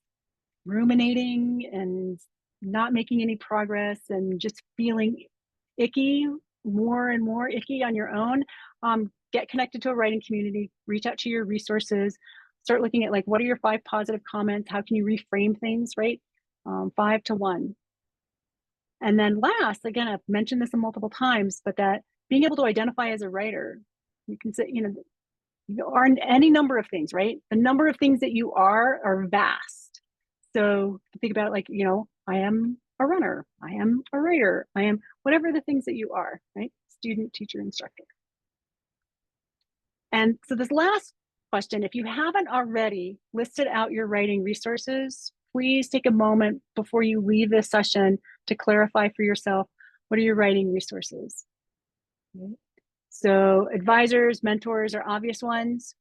ruminating and not making any progress and just feeling icky, more and more icky on your own, get connected to a writing community, reach out to your resources, start looking at like, what are your 5 positive comments? How can you reframe things, right? 5 to 1. And then last, again, I've mentioned this multiple times, but that being able to identify as a writer, you can say, you are any number of things, right? The number of things that you are vast. So think about it like, I am a runner, I am a writer, I am whatever the things that you are, right? Student, teacher, instructor. And so this last question, if you haven't already listed out your writing resources, please take a moment before you leave this session to clarify for yourself, What are your writing resources? Right. So advisors, mentors are obvious ones.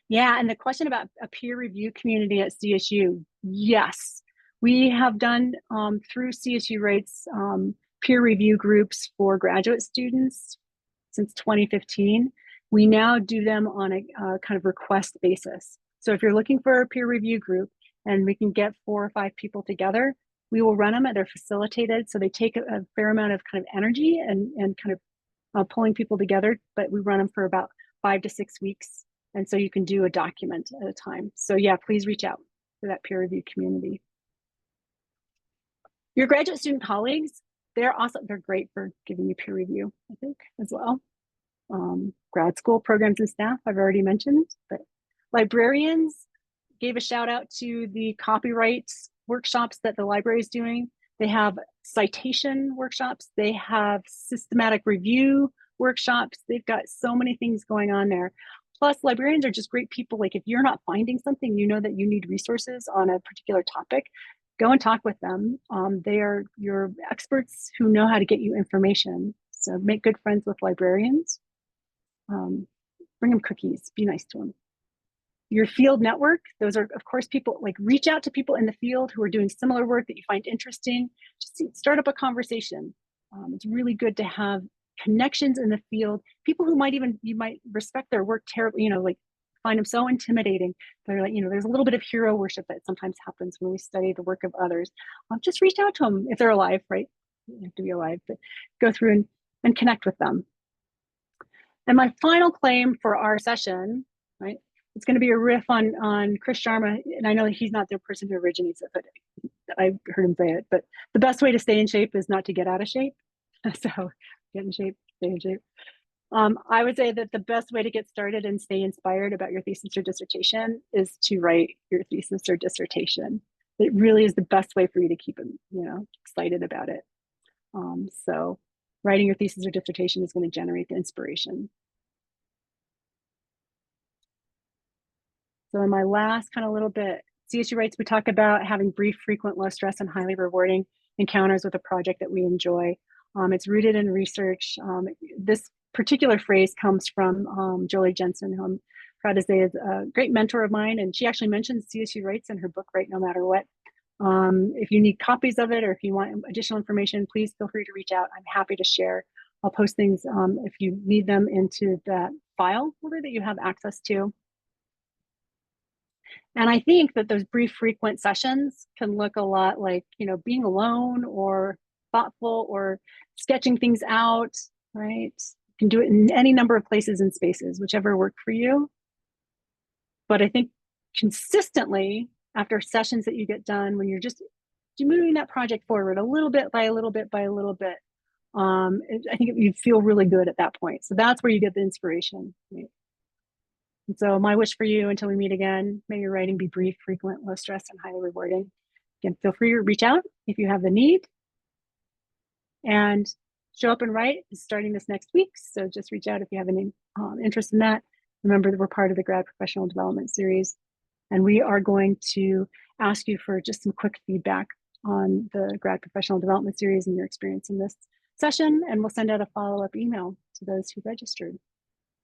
Yeah, and the question about a peer review community at CSU, yes. We have done through CSU Writes peer review groups for graduate students since 2015. We now do them on a kind of request basis. So if you're looking for a peer review group and we can get 4 or 5 people together, we will run them. They're facilitated. So they take a fair amount of kind of energy and kind of pulling people together, but we run them for about 5 to 6 weeks. And so you can do a document at a time. So yeah, please reach out to that peer review community. Your graduate student colleagues, they're great for giving you peer review, I think, as well. Grad school programs and staff, I've already mentioned, but librarians gave a shout out to the copyright workshops that the library is doing. They have citation workshops. They have systematic review workshops. They've got so many things going on there. Plus, librarians are just great people. Like if you're not finding something, you know that you need resources on a particular topic, go and talk with them. They are your experts who know how to get you information. So make good friends with librarians. Bring them cookies, be nice to them. Your field network, those are, of course, people like reach out to people in the field who are doing similar work that you find interesting. Just start up a conversation. It's really good to have connections in the field, people who you might respect their work terribly, like find them so intimidating. They're like, there's a little bit of hero worship that sometimes happens when we study the work of others. Just reach out to them if they're alive, right? You have to be alive, but go through and connect with them. And my final claim for our session, right? It's going to be a riff on Chris Sharma, and I know he's not the person who originates it, but I've heard him say it. But the best way to stay in shape is not to get out of shape. So get in shape, stay in shape. I would say that the best way to get started and stay inspired about your thesis or dissertation is to write your thesis or dissertation. It really is the best way for you to keep excited about it. So writing your thesis or dissertation is going to generate the inspiration. So in my last kind of little bit, CSU Writes, we talk about having brief, frequent, low stress, and highly rewarding encounters with a project that we enjoy. It's rooted in research. This particular phrase comes from Jolie Jensen, who I'm proud to say is a great mentor of mine. And she actually mentions CSU Writes in her book, Write No Matter What. If you need copies of it or if you want additional information, please feel free to reach out. I'm happy to share. I'll post things if you need them into that file folder that you have access to. And I think that those brief, frequent sessions can look a lot like, being alone or thoughtful or sketching things out, right? You can do it in any number of places and spaces, whichever work for you. But I think consistently, after sessions that you get done, when you're just moving that project forward a little bit by a little bit by a little bit, I think you feel really good at that point. So that's where you get the inspiration, right? And so my wish for you until we meet again, may your writing be brief, frequent, low stress, and highly rewarding. Again, feel free to reach out if you have the need. And Show Up and Write is starting this next week. So just reach out if you have any interest in that. Remember that we're part of the Grad Professional Development Series. And we are going to ask you for just some quick feedback on the Grad Professional Development Series and your experience in this session. And we'll send out a follow-up email to those who registered.